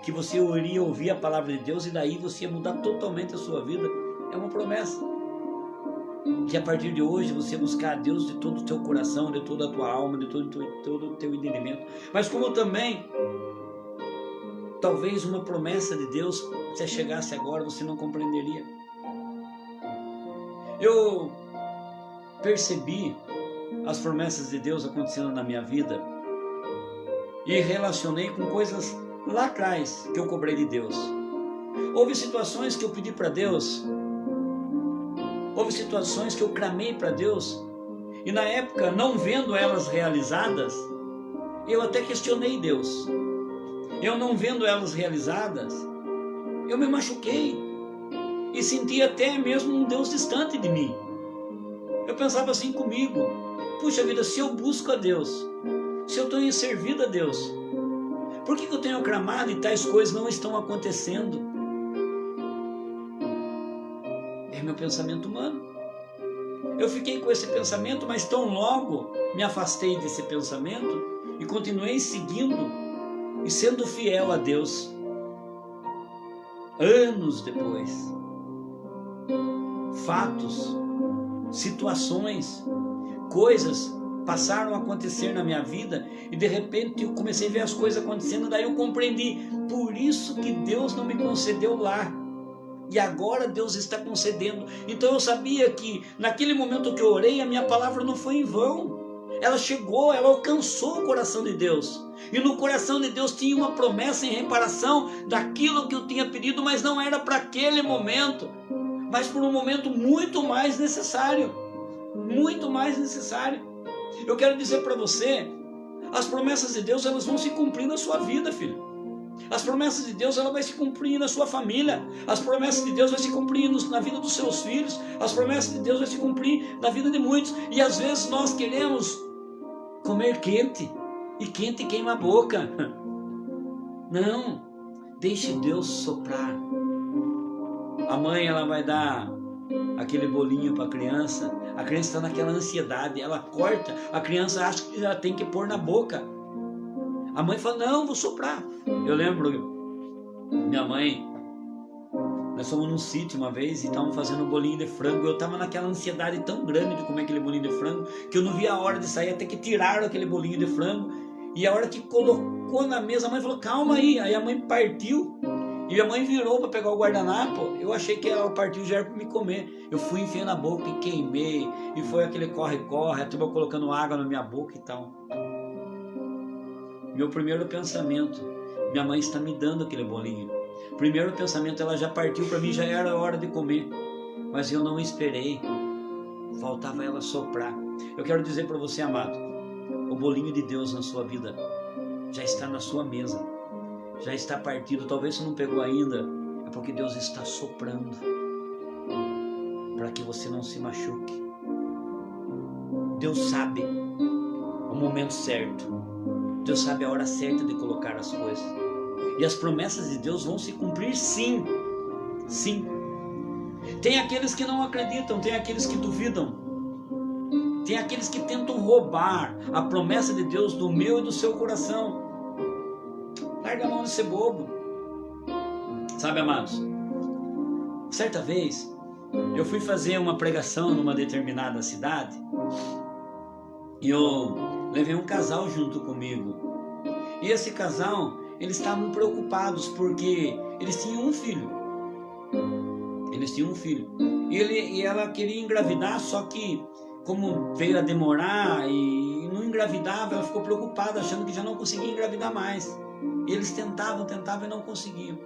A: que você iria ouvir a palavra de Deus e daí você ia mudar totalmente a sua vida. É uma promessa. Que a partir de hoje você buscar a Deus de todo o teu coração, de toda a tua alma, de todo o teu entendimento. Mas como também, talvez uma promessa de Deus, se chegasse agora, você não compreenderia. Eu percebi as promessas de Deus acontecendo na minha vida e relacionei com coisas lá atrás que eu cobrei de Deus. Houve situações que eu pedi para Deus, houve situações que eu clamei para Deus, e na época, não vendo elas realizadas, eu até questionei Deus. Eu não vendo elas realizadas, eu me machuquei e senti até mesmo um Deus distante de mim. Eu pensava assim comigo: puxa vida, se eu busco a Deus, se eu tenho servido a Deus, por que eu tenho clamado e tais coisas não estão acontecendo? É meu pensamento humano. Eu fiquei com esse pensamento, mas tão logo me afastei desse pensamento e continuei seguindo e sendo fiel a Deus. Anos depois, fatos, situações, coisas passaram a acontecer na minha vida e de repente eu comecei a ver as coisas acontecendo. Daí eu compreendi, por isso que Deus não me concedeu lá e agora Deus está concedendo. Então eu sabia que naquele momento que eu orei, a minha palavra não foi em vão. Ela chegou, ela alcançou o coração de Deus, e no coração de Deus tinha uma promessa em reparação daquilo que eu tinha pedido, mas não era para aquele momento, mas por um momento muito mais necessário. Muito mais necessário. Eu quero dizer para você, as promessas de Deus, elas vão se cumprir na sua vida, filho. As promessas de Deus, ela vai se cumprir na sua família. As promessas de Deus vai se cumprir na vida dos seus filhos. As promessas de Deus vai se cumprir na vida de muitos. E às vezes nós queremos comer quente, e quente queima a boca. Não, deixe Deus soprar. A mãe, ela vai dar aquele bolinho para a criança está naquela ansiedade, ela corta, a criança acha que ela tem que pôr na boca. A mãe fala: não, vou soprar. Eu lembro, minha mãe, nós fomos num sítio uma vez e estávamos fazendo um bolinho de frango. Eu estava naquela ansiedade tão grande de comer aquele bolinho de frango que eu não via a hora de sair, até que tiraram aquele bolinho de frango. E a hora que colocou na mesa, a mãe falou: calma aí. Aí a mãe partiu e a mãe virou para pegar o guardanapo. Eu achei que ela partiu já era para me comer. Eu fui, enfiei na boca e queimei. E foi aquele corre-corre, a turma colocando água na minha boca e tal. Meu primeiro pensamento: minha mãe está me dando aquele bolinho. Primeiro pensamento: ela já partiu para mim, já era a hora de comer. Mas eu não esperei. Faltava ela soprar. Eu quero dizer para você, amado, o bolinho de Deus na sua vida já está na sua mesa. Já está partido. Talvez você não pegou ainda. É porque Deus está soprando para que você não se machuque. Deus sabe o momento certo. Deus sabe a hora certa de colocar as coisas. E as promessas de Deus vão se cumprir, sim. Sim. Tem aqueles que não acreditam, tem aqueles que duvidam. Tem aqueles que tentam roubar a promessa de Deus do meu e do seu coração. Larga a mão de ser bobo. Sabe, amados, certa vez eu fui fazer uma pregação numa determinada cidade e eu levei um casal junto comigo. E esse casal, eles estavam preocupados porque eles tinham um filho. E ela queria engravidar, só que como veio a demorar e não engravidava, ela ficou preocupada, achando que já não conseguia engravidar mais. E eles tentavam e não conseguiam.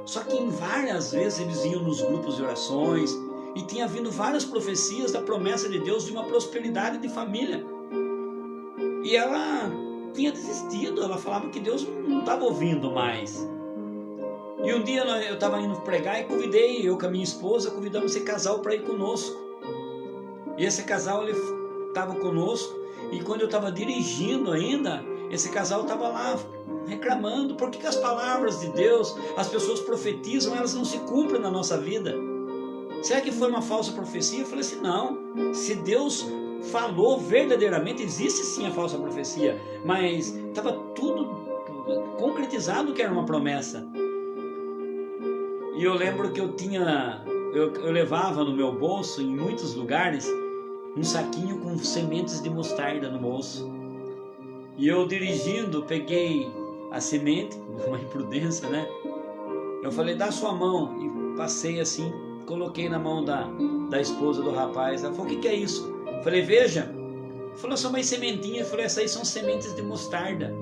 A: Só que em várias vezes eles iam nos grupos de orações e tinha vindo várias profecias da promessa de Deus de uma prosperidade de família. E ela tinha desistido, ela falava que Deus não estava ouvindo mais. E um dia eu estava indo pregar e convidei, eu com a minha esposa, convidamos esse casal para ir conosco. E esse casal, ele estava conosco, e quando eu estava dirigindo ainda, esse casal estava lá reclamando: por que as palavras de Deus, as pessoas profetizam, elas não se cumprem na nossa vida? Será que foi uma falsa profecia? Eu falei assim: não, se Deus falou verdadeiramente, existe sim a falsa profecia, mas estava tudo concretizado que era uma promessa. E eu lembro que eu levava no meu bolso, em muitos lugares, um saquinho com sementes de mostarda no bolso. E eu dirigindo, peguei a semente, uma imprudência, né? Eu falei: dá sua mão. E passei assim, coloquei na mão da esposa do rapaz. Ela falou: o que é isso? Eu falei: veja. Ela falou: são umas sementinhas. Eu falei: essas aí são sementes de mostarda.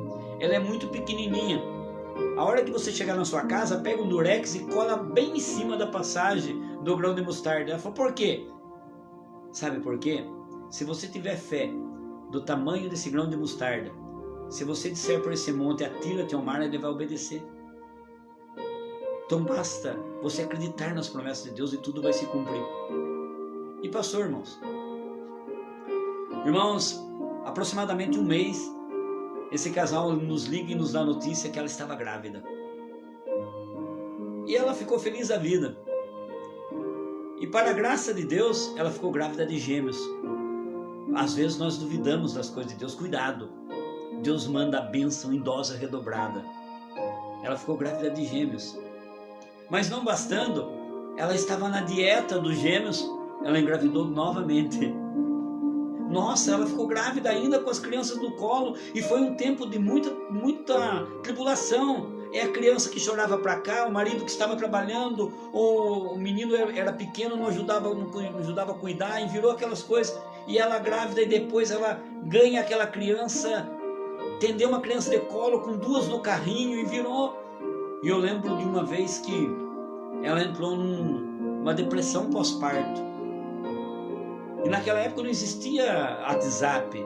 A: Ela é muito pequenininha. A hora que você chegar na sua casa, pega um durex e cola bem em cima da passagem do grão de mostarda. Ela falou, por quê? Sabe por quê? Se você tiver fé do tamanho desse grão de mostarda, se você disser por esse monte, atira-te ao mar, ele vai obedecer. Então basta você acreditar nas promessas de Deus e tudo vai se cumprir. E passou, irmãos. Irmãos, aproximadamente um mês, esse casal nos liga e nos dá a notícia que ela estava grávida. E ela ficou feliz da vida. E para a graça de Deus, ela ficou grávida de gêmeos. Às vezes nós duvidamos das coisas de Deus. Cuidado, Deus manda a bênção em dose redobrada. Ela ficou grávida de gêmeos. Mas não bastando, ela estava na dieta dos gêmeos, ela engravidou novamente. Nossa, ela ficou grávida ainda com as crianças no colo, e foi um tempo de muita tribulação. É a criança que chorava para cá, o marido que estava trabalhando, o menino era pequeno, não ajudava a cuidar, e virou aquelas coisas. E ela grávida, e depois ela ganha aquela criança, tendeu uma criança de colo com duas no carrinho, e virou. E eu lembro de uma vez que ela entrou numa depressão pós-parto. E naquela época não existia WhatsApp,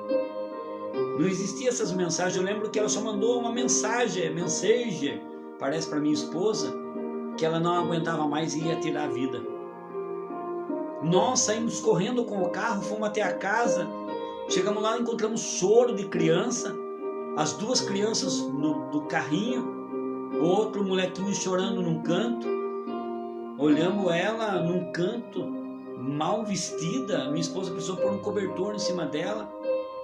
A: não existia essas mensagens. Eu lembro que ela só mandou uma mensagem, Messenger, parece para minha esposa, que ela não aguentava mais e ia tirar a vida. Nós saímos correndo com o carro, fomos até a casa, chegamos lá, encontramos soro de criança, as duas crianças do carrinho, outro molequinho chorando num canto. Olhamos ela num canto, mal vestida, minha esposa precisou pôr um cobertor em cima dela,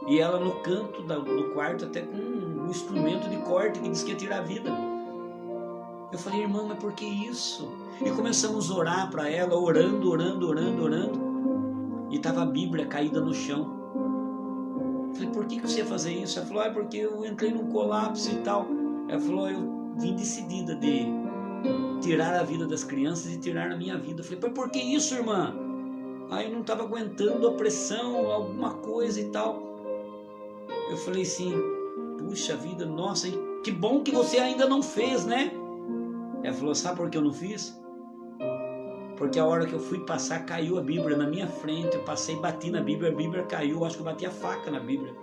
A: e ela no canto do quarto, até com um instrumento de corte que disse que ia tirar a vida. Eu falei, irmã, mas por que isso? E começamos a orar para ela, orando, e estava a Bíblia caída no chão. Eu falei, por que você ia fazer isso? Ela falou, é porque eu entrei num colapso e tal. Ela falou, eu vim decidida de tirar a vida das crianças e tirar a minha vida. Eu falei, mas por que isso, irmã? Aí eu não estava aguentando a pressão, alguma coisa e tal. Eu falei assim, puxa vida, nossa, que bom que você ainda não fez, né? Ela falou, sabe por que eu não fiz? Porque a hora que eu fui passar, caiu a Bíblia na minha frente, eu passei, bati na Bíblia, a Bíblia caiu, acho que eu bati a faca na Bíblia.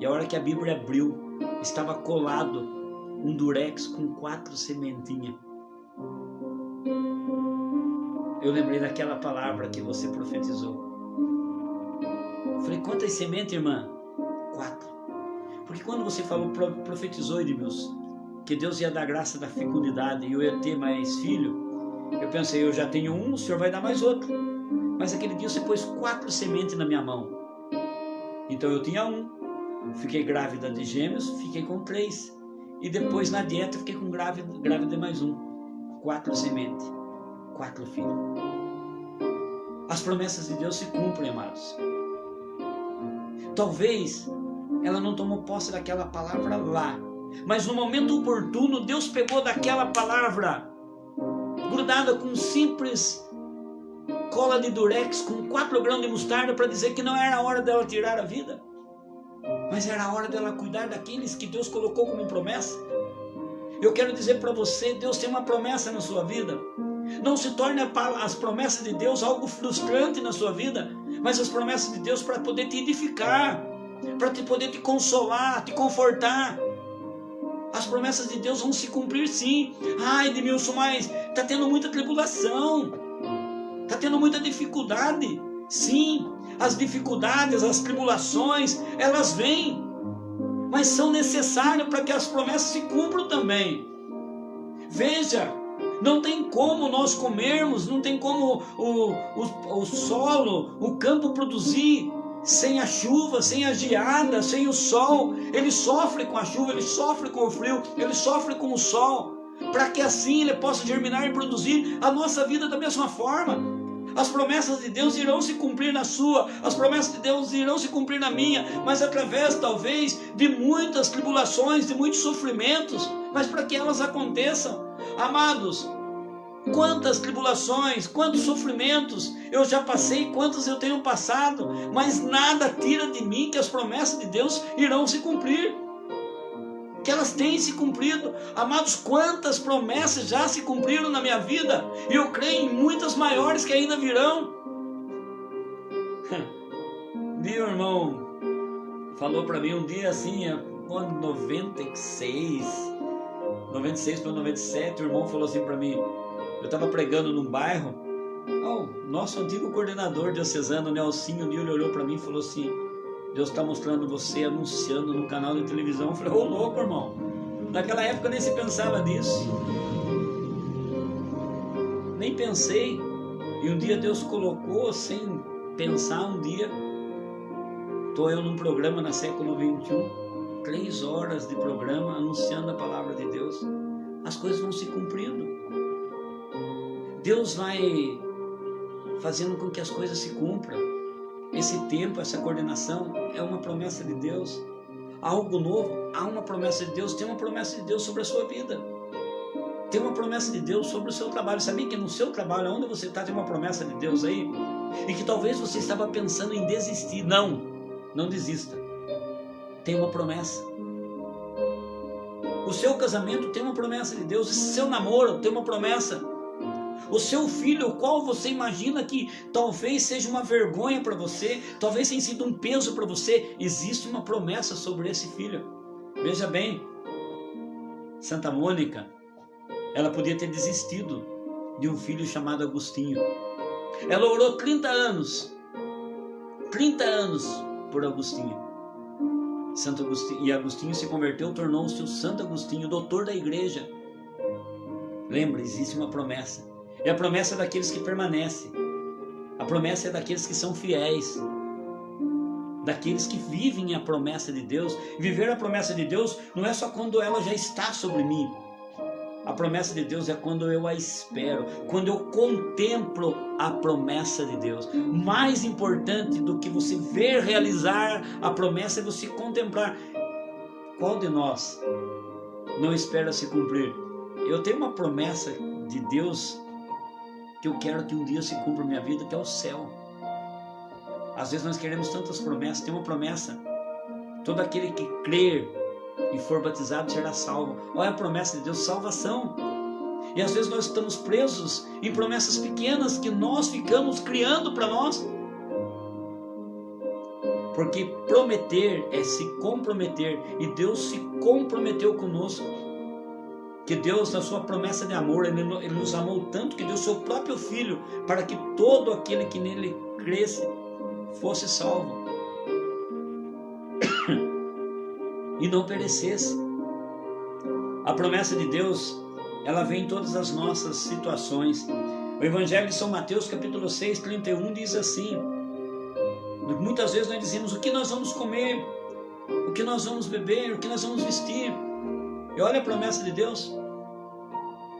A: E a hora que a Bíblia abriu, estava colado um durex com 4 sementinhas. Eu lembrei daquela palavra que você profetizou. Falei, quantas sementes, irmã? 4. Porque quando você falou, profetizou, Edmilson, que Deus ia dar graça da fecundidade e eu ia ter mais filho, eu pensei, eu já tenho um, o Senhor vai dar mais outro. Mas aquele dia você pôs 4 sementes na minha mão. Então eu tinha um, fiquei grávida de gêmeos, fiquei com 3. E depois na dieta fiquei com grávida de mais um. 4 sementes, 4 filhos. As promessas de Deus se cumprem, amados. Talvez ela não tomou posse daquela palavra lá, mas no momento oportuno Deus pegou daquela palavra grudada com um simples cola de durex, com 4 grãos de mostarda, para dizer que não era a hora dela tirar a vida, mas era a hora dela cuidar daqueles que Deus colocou como promessa. Eu quero dizer para você, Deus tem uma promessa na sua vida. Não se torne as promessas de Deus algo frustrante na sua vida, mas as promessas de Deus para poder te edificar, para poder te consolar, te confortar. As promessas de Deus vão se cumprir sim. Ai, Edmilson, mas está tendo muita tribulação, está tendo muita dificuldade. Sim, as dificuldades, as tribulações, elas vêm, mas são necessárias para que as promessas se cumpram também. Veja, não tem como nós comermos, não tem como o solo, o campo produzir sem a chuva, sem a geada, sem o sol. Ele sofre com a chuva, ele sofre com o frio, ele sofre com o sol, para que assim ele possa germinar e produzir a nossa vida da mesma forma. As promessas de Deus irão se cumprir na sua, as promessas de Deus irão se cumprir na minha, mas através talvez de muitas tribulações, de muitos sofrimentos, mas para que elas aconteçam, amados, quantas tribulações, quantos sofrimentos eu já passei, quantos eu tenho passado, mas nada tira de mim que as promessas de Deus irão se cumprir. que elas têm se cumprido. Amados, quantas promessas já se cumpriram na minha vida, e eu creio em muitas maiores que ainda virão. Meu irmão falou para mim um dia assim, ano 96 para 97, o irmão falou assim para mim, eu estava pregando num bairro, nosso antigo coordenador diocesano, Nelsinho Nilo, olhou para mim e falou assim, Deus está mostrando você anunciando no canal de televisão. Eu falei, ô louco, irmão, naquela época nem se pensava nisso, nem pensei, e um dia Deus colocou, sem pensar, um dia estou eu num programa na Século XXI, 3 horas de programa anunciando a palavra de Deus. As coisas vão se cumprindo, Deus vai fazendo com que as coisas se cumpram. Esse tempo, essa coordenação é uma promessa de Deus. Algo novo, há uma promessa de Deus. Tem uma promessa de Deus sobre a sua vida, tem uma promessa de Deus sobre o seu trabalho. Sabia que no seu trabalho, onde você está, tem uma promessa de Deus aí? E que talvez você estava pensando em desistir. Não desista, tem uma promessa. O seu casamento tem uma promessa de Deus. O seu namoro tem uma promessa. O seu filho, o qual você imagina que talvez seja uma vergonha para você, talvez tenha sido um peso para você, existe uma promessa sobre esse filho. Veja bem, Santa Mônica, ela podia ter desistido de um filho chamado Agostinho. Ela orou 30 anos por Agostinho. Santo Agostinho, e Agostinho se converteu, tornou-se o Santo Agostinho, doutor da igreja. Lembra, existe uma promessa. É a promessa daqueles que permanecem. A promessa é daqueles que são fiéis, daqueles que vivem a promessa de Deus. Viver a promessa de Deus não é só quando ela já está sobre mim. A promessa de Deus é quando eu a espero, quando eu contemplo a promessa de Deus. Mais importante do que você ver realizar a promessa é você contemplar. Qual de nós não espera se cumprir? Eu tenho uma promessa de Deus que eu quero que um dia se cumpra na minha vida, que é o céu. Às vezes nós queremos tantas promessas. Tem uma promessa: todo aquele que crer e for batizado será salvo. Olha a promessa de Deus, salvação. E às vezes nós estamos presos em promessas pequenas que nós ficamos criando para nós. Porque prometer é se comprometer, e Deus se comprometeu conosco. Que Deus, na sua promessa de amor, Ele nos amou tanto que deu seu próprio Filho para que todo aquele que nele cresce fosse salvo e não perecesse. A promessa de Deus, ela vem em todas as nossas situações. O Evangelho de São Mateus, capítulo 6, 31, diz assim: muitas vezes nós dizemos o que nós vamos comer, o que nós vamos beber, o que nós vamos vestir. E olha a promessa de Deus.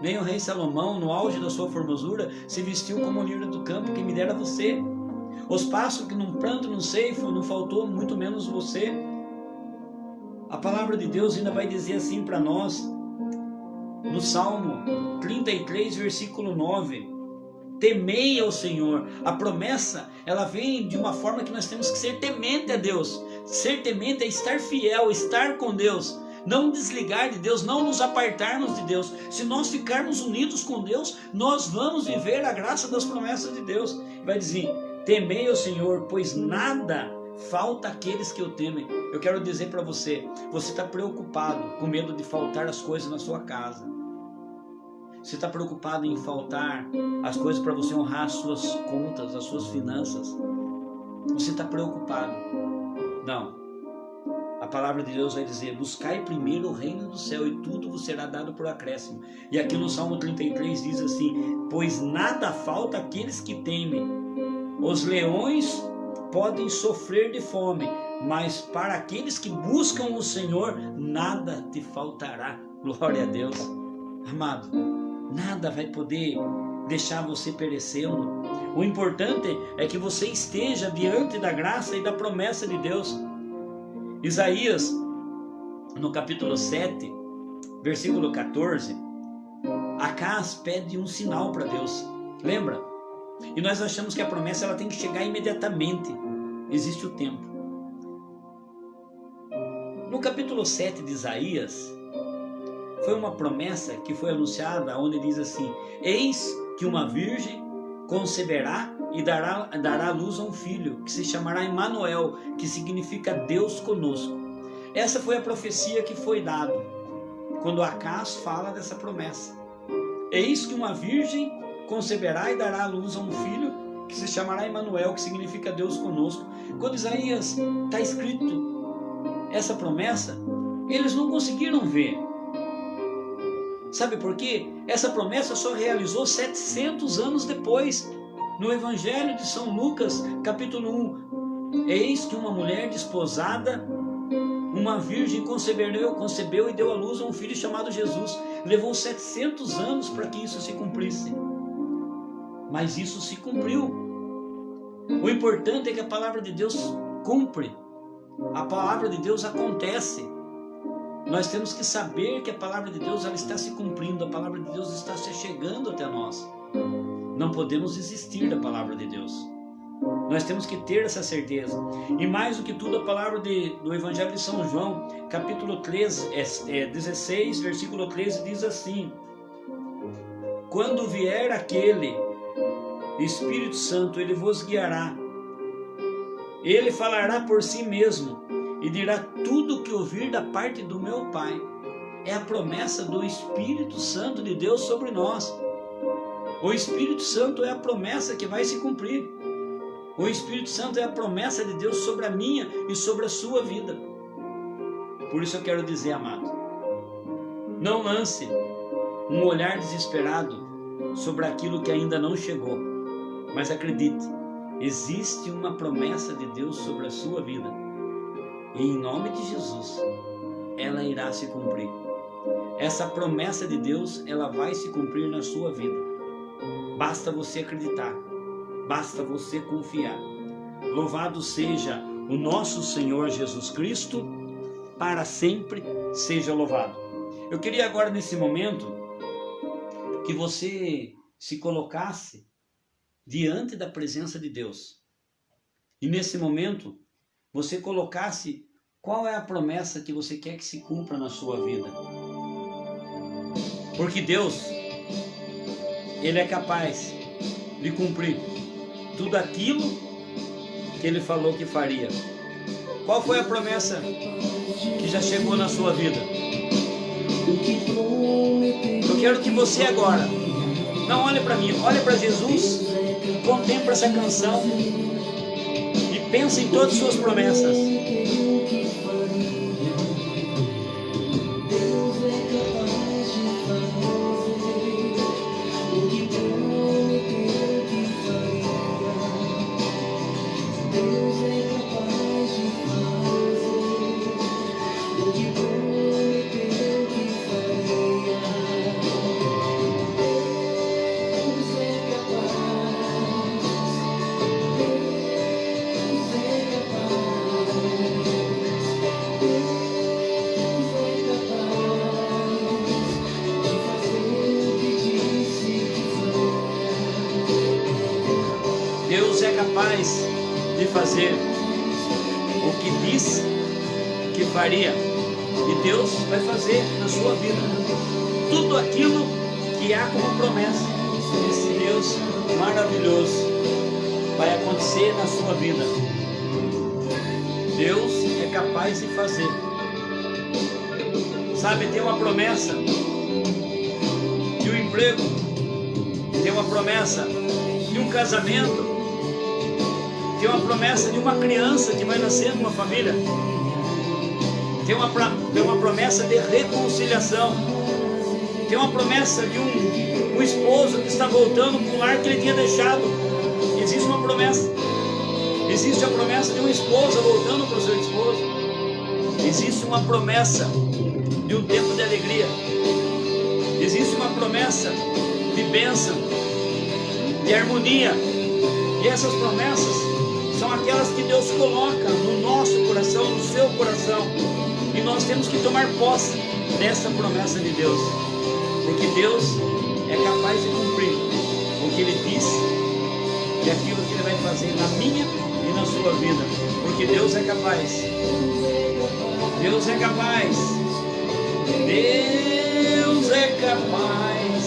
A: Nem o rei Salomão, no auge da sua formosura, se vestiu como o lírio do campo, que me dera você. Os pássaros que num pranto, num ceifo, não faltou, muito menos você. A palavra de Deus ainda vai dizer assim para nós, no Salmo 33, versículo 9: temei ao Senhor. A promessa, ela vem de uma forma que nós temos que ser temente a Deus. Ser temente é estar fiel, estar com Deus, não desligar de Deus, não nos apartarmos de Deus. Se nós ficarmos unidos com Deus, nós vamos viver a graça das promessas de Deus. Vai dizer: temei ao Senhor, pois nada falta àqueles que o temem. Eu quero dizer para você, você está preocupado, com medo de faltar as coisas na sua casa. Você está preocupado em faltar as coisas para você honrar as suas contas, as suas finanças. Você está preocupado. Não. A palavra de Deus vai dizer: buscai primeiro o reino do céu e tudo vos será dado por acréscimo. E aqui no Salmo 33 diz assim: pois nada falta àqueles que temem. Os leões podem sofrer de fome, mas para aqueles que buscam o Senhor, nada te faltará. Glória a Deus. Amado, nada vai poder deixar você perecendo. O importante é que você esteja diante da graça e da promessa de Deus. Isaías, no capítulo 7, versículo 14, Acás pede um sinal para Deus. Lembra? E nós achamos que a promessa ela tem que chegar imediatamente. Existe o tempo. No capítulo 7 de Isaías, foi uma promessa que foi anunciada, onde diz assim: eis que uma virgem conceberá e dará à luz a um filho, que se chamará Emanuel, que significa Deus conosco. Essa foi a profecia que foi dada, quando Acás fala dessa promessa. Eis que uma virgem conceberá e dará à luz a um filho, que se chamará Emanuel, que significa Deus conosco. Quando Isaías está escrito essa promessa, eles não conseguiram ver. Sabe por quê? Essa promessa só realizou 700 anos depois, no Evangelho de São Lucas, capítulo 1. Eis que uma mulher desposada, uma virgem, concebeu e deu à luz a um filho chamado Jesus. Levou 700 anos para que isso se cumprisse. Mas isso se cumpriu. O importante é que a palavra de Deus cumpre. A palavra de Deus acontece. Nós temos que saber que a palavra de Deus ela está se cumprindo, a palavra de Deus está se chegando até nós. Não podemos desistir da palavra de Deus. Nós temos que ter essa certeza. E mais do que tudo, a palavra do Evangelho de São João, capítulo 16, versículo 13, diz assim: quando vier aquele Espírito Santo, ele vos guiará. Ele falará por si mesmo e dirá tudo o que ouvir da parte do meu Pai. É a promessa do Espírito Santo de Deus sobre nós. O Espírito Santo é a promessa que vai se cumprir. O Espírito Santo é a promessa de Deus sobre a minha e sobre a sua vida. Por isso eu quero dizer, amado, não lance um olhar desesperado sobre aquilo que ainda não chegou, mas acredite, existe uma promessa de Deus sobre a sua vida. E em nome de Jesus, ela irá se cumprir. Essa promessa de Deus, ela vai se cumprir na sua vida. Basta você acreditar. Basta você confiar. Louvado seja o nosso Senhor Jesus Cristo, para sempre seja louvado. Eu queria agora, nesse momento, que você se colocasse diante da presença de Deus. E nesse momento, você colocasse qual é a promessa que você quer que se cumpra na sua vida. Porque Deus, Ele é capaz de cumprir tudo aquilo que Ele falou que faria. Qual foi a promessa que já chegou na sua vida? Eu quero que você agora, não olhe para mim, olhe para Jesus, contemple essa canção e pense em todas as suas promessas. Deus é capaz de fazer o que disse que faria, e Deus vai fazer na sua vida tudo aquilo que há como promessa. Esse Deus maravilhoso vai acontecer na sua vida. Deus é capaz de fazer. Sabe, tem uma promessa de um emprego, tem uma promessa de um casamento, tem uma promessa de uma criança que vai nascer numa família, tem uma promessa de reconciliação, tem uma promessa de um esposo que está voltando para o lar que ele tinha deixado. Existe uma promessa. Existe a promessa de uma esposa voltando para o seu esposo. Existe uma promessa de um tempo de alegria. Existe uma promessa de bênção, de harmonia. E essas promessas são aquelas que Deus coloca no nosso coração, no seu coração. E nós temos que tomar posse dessa promessa de Deus. Porque Deus é capaz de cumprir o que Ele disse e aquilo que Ele vai fazer na minha e na sua vida. Porque Deus é capaz Deus é capaz. Deus é capaz.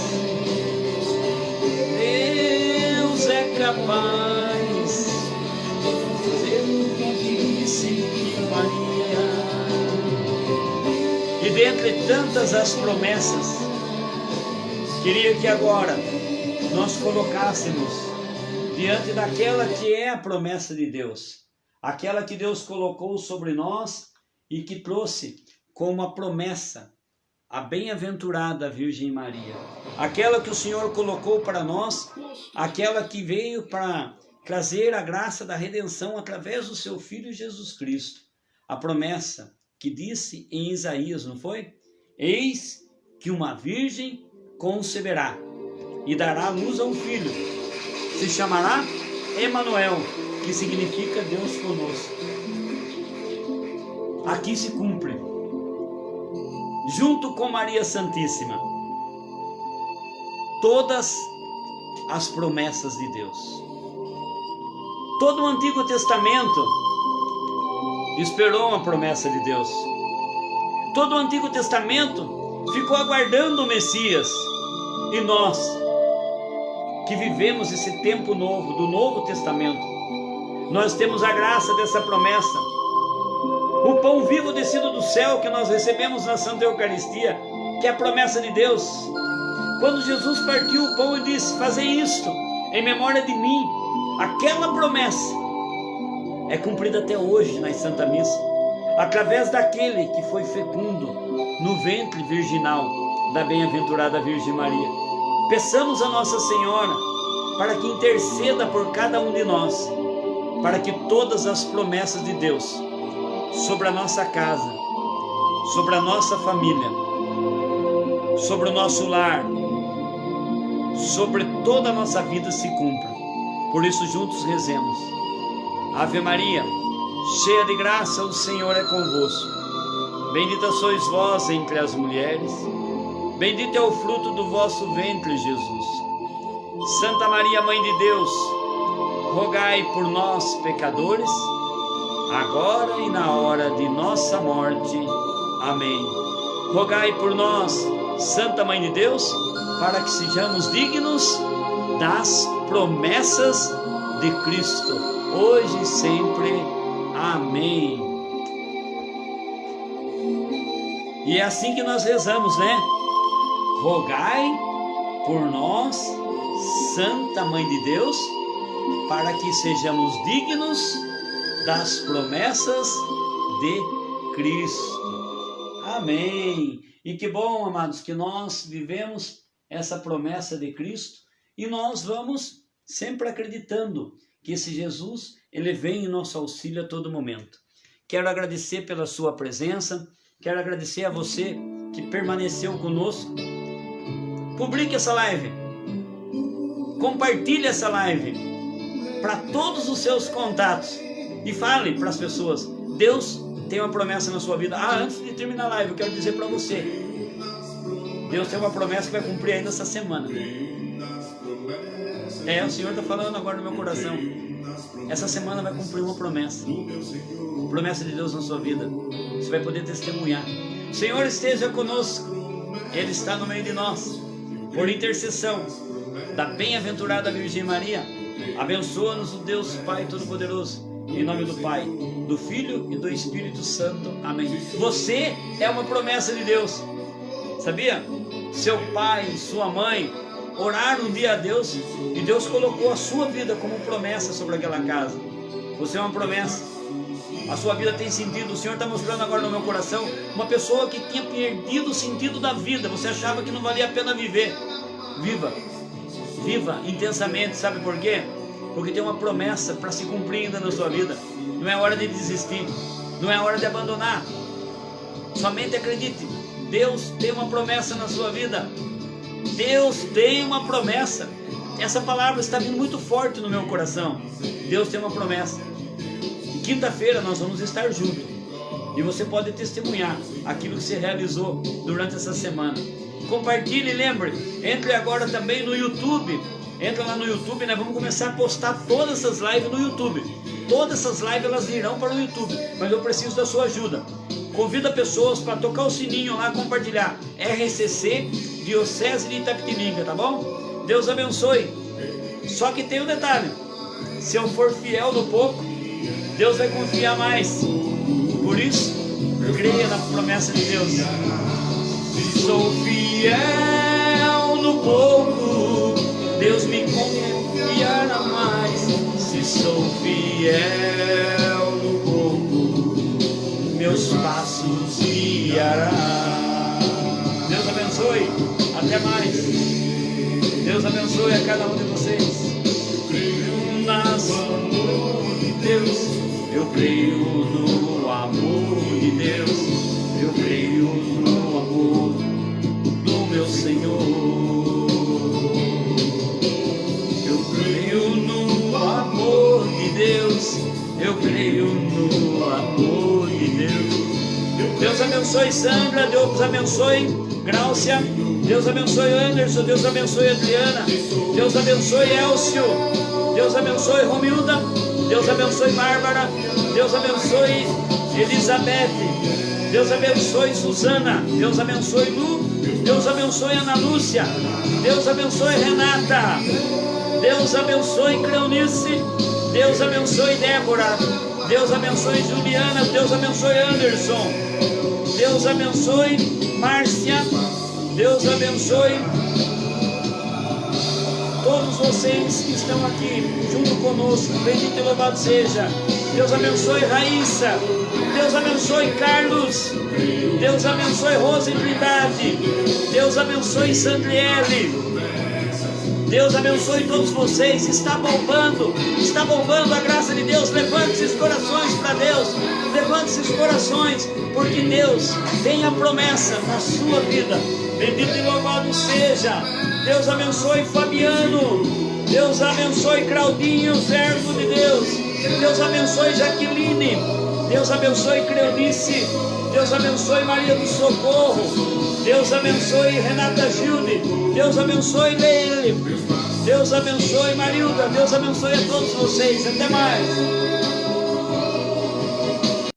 A: Deus é capaz. Fazer o que disse que faria. E dentre tantas as promessas, queria que agora nós colocássemos diante daquela que é a promessa de Deus, aquela que Deus colocou sobre nós e que trouxe como a promessa a bem-aventurada Virgem Maria, aquela que o Senhor colocou para nós, aquela que veio para trazer a graça da redenção através do seu Filho Jesus Cristo, a promessa que disse em Isaías, não foi? Eis que uma virgem conceberá e dará luz a um filho, se chamará Emanuel, que significa Deus conosco. Aqui se cumpre, junto com Maria Santíssima, todas as promessas de Deus. Todo o Antigo Testamento esperou uma promessa de Deus. Todo o Antigo Testamento ficou aguardando o Messias. E nós, que vivemos esse tempo novo, do Novo Testamento, nós temos a graça dessa promessa. O pão vivo descido do céu que nós recebemos na Santa Eucaristia, que é a promessa de Deus. Quando Jesus partiu o pão e disse, fazei isto em memória de mim, aquela promessa é cumprida até hoje na Santa Missa, através daquele que foi fecundo no ventre virginal da bem-aventurada Virgem Maria. Peçamos a Nossa Senhora para que interceda por cada um de nós, para que todas as promessas de Deus sobre a nossa casa, sobre a nossa família, sobre o nosso lar, sobre toda a nossa vida se cumpram. Por isso juntos rezemos. Ave Maria, cheia de graça, o Senhor é convosco. Bendita sois vós entre as mulheres, bendito é o fruto do vosso ventre, Jesus. Santa Maria, Mãe de Deus, rogai por nós, pecadores, agora e na hora de nossa morte. Amém. Rogai por nós, Santa Mãe de Deus, para que sejamos dignos das promessas de Cristo, hoje e sempre. Amém. E é assim que nós rezamos, né? Rogai por nós, Santa Mãe de Deus, para que sejamos dignos das promessas de Cristo. Amém. E que bom, amados, que nós vivemos essa promessa de Cristo e nós vamos sempre acreditando que esse Jesus, ele vem em nosso auxílio a todo momento. Quero agradecer pela sua presença, quero agradecer a você que permaneceu conosco. Publique essa live, compartilhe essa live para todos os seus contatos e fale para as pessoas. Deus tem uma promessa na sua vida. Antes de terminar a live, eu quero dizer para você, Deus tem uma promessa que vai cumprir ainda essa semana. O Senhor está falando agora no meu coração. Essa semana vai cumprir uma promessa. Promessa de Deus na sua vida. Você vai poder testemunhar. O Senhor esteja conosco. Ele está no meio de nós. Por intercessão da bem-aventurada Virgem Maria, abençoa-nos o Deus Pai Todo-Poderoso. Em nome do Pai, do Filho e do Espírito Santo. Amém. Você é uma promessa de Deus. Sabia? Seu pai, sua mãe oraram um dia a Deus e Deus colocou a sua vida como promessa sobre aquela casa. Você é uma promessa. A sua vida tem sentido. O Senhor está mostrando agora no meu coração uma pessoa que tinha perdido o sentido da vida. Você achava que não valia a pena viver. Viva. Viva intensamente. Sabe por quê? Porque tem uma promessa para se cumprir ainda na sua vida. Não é hora de desistir. Não é hora de abandonar. Somente acredite. Deus tem uma promessa na sua vida. Deus tem uma promessa. Essa palavra está vindo muito forte no meu coração. Deus tem uma promessa. E quinta-feira nós vamos estar juntos. E você pode testemunhar aquilo que você realizou durante essa semana. Compartilhe e lembre. Entre agora também no YouTube. Entra lá no YouTube, né? Vamos começar a postar todas essas lives no YouTube. Todas essas lives elas irão para o YouTube. Mas eu preciso da sua ajuda. Convida pessoas para tocar o sininho lá, compartilhar. RCC, Diocese de Itapetininga, tá bom? Deus abençoe. Só que tem um detalhe: se eu for fiel no pouco, Deus vai confiar mais. Por isso, creia na promessa de Deus. Se sou fiel no pouco, Deus me confiará mais. Se sou fiel no pouco, meus passos guiará. Deus abençoe. Até mais. Deus abençoe a cada um de vocês. Nas amor de Deus, eu creio no amor de Deus, eu creio no amor do meu Senhor, eu creio no amor de Deus, eu creio no amor de Deus. Deus abençoe Sandra, Deus abençoe Gráucia, Deus abençoe Anderson, Deus abençoe Adriana, Deus abençoe Elcio, Deus abençoe Romilda, Deus abençoe Bárbara, Deus abençoe Elizabeth, Deus abençoe Suzana, Deus abençoe Lu, Deus abençoe Ana Lúcia, Deus abençoe Renata, Deus abençoe Cleonice, Deus abençoe Débora, Deus abençoe Juliana, Deus abençoe Anderson, Deus abençoe Márcia, Deus abençoe todos vocês que estão aqui junto conosco. Bendito e louvado seja. Deus abençoe Raíssa, Deus abençoe Carlos, Deus abençoe Rosa e Trindade, Deus abençoe Sandriele, Deus abençoe todos vocês. Está bombando a graça de Deus. Levante esses corações para Deus, levante esses corações, porque Deus tem a promessa na sua vida. Bendito e louvado seja. Deus abençoe Fabiano, Deus abençoe Claudinho, servo de Deus, Deus abençoe Jaqueline, Deus abençoe Cleonice, Deus abençoe Maria do Socorro, Deus abençoe Renata Gilde, Deus abençoe Leile, Deus abençoe Marilda, Deus abençoe a todos vocês. Até mais.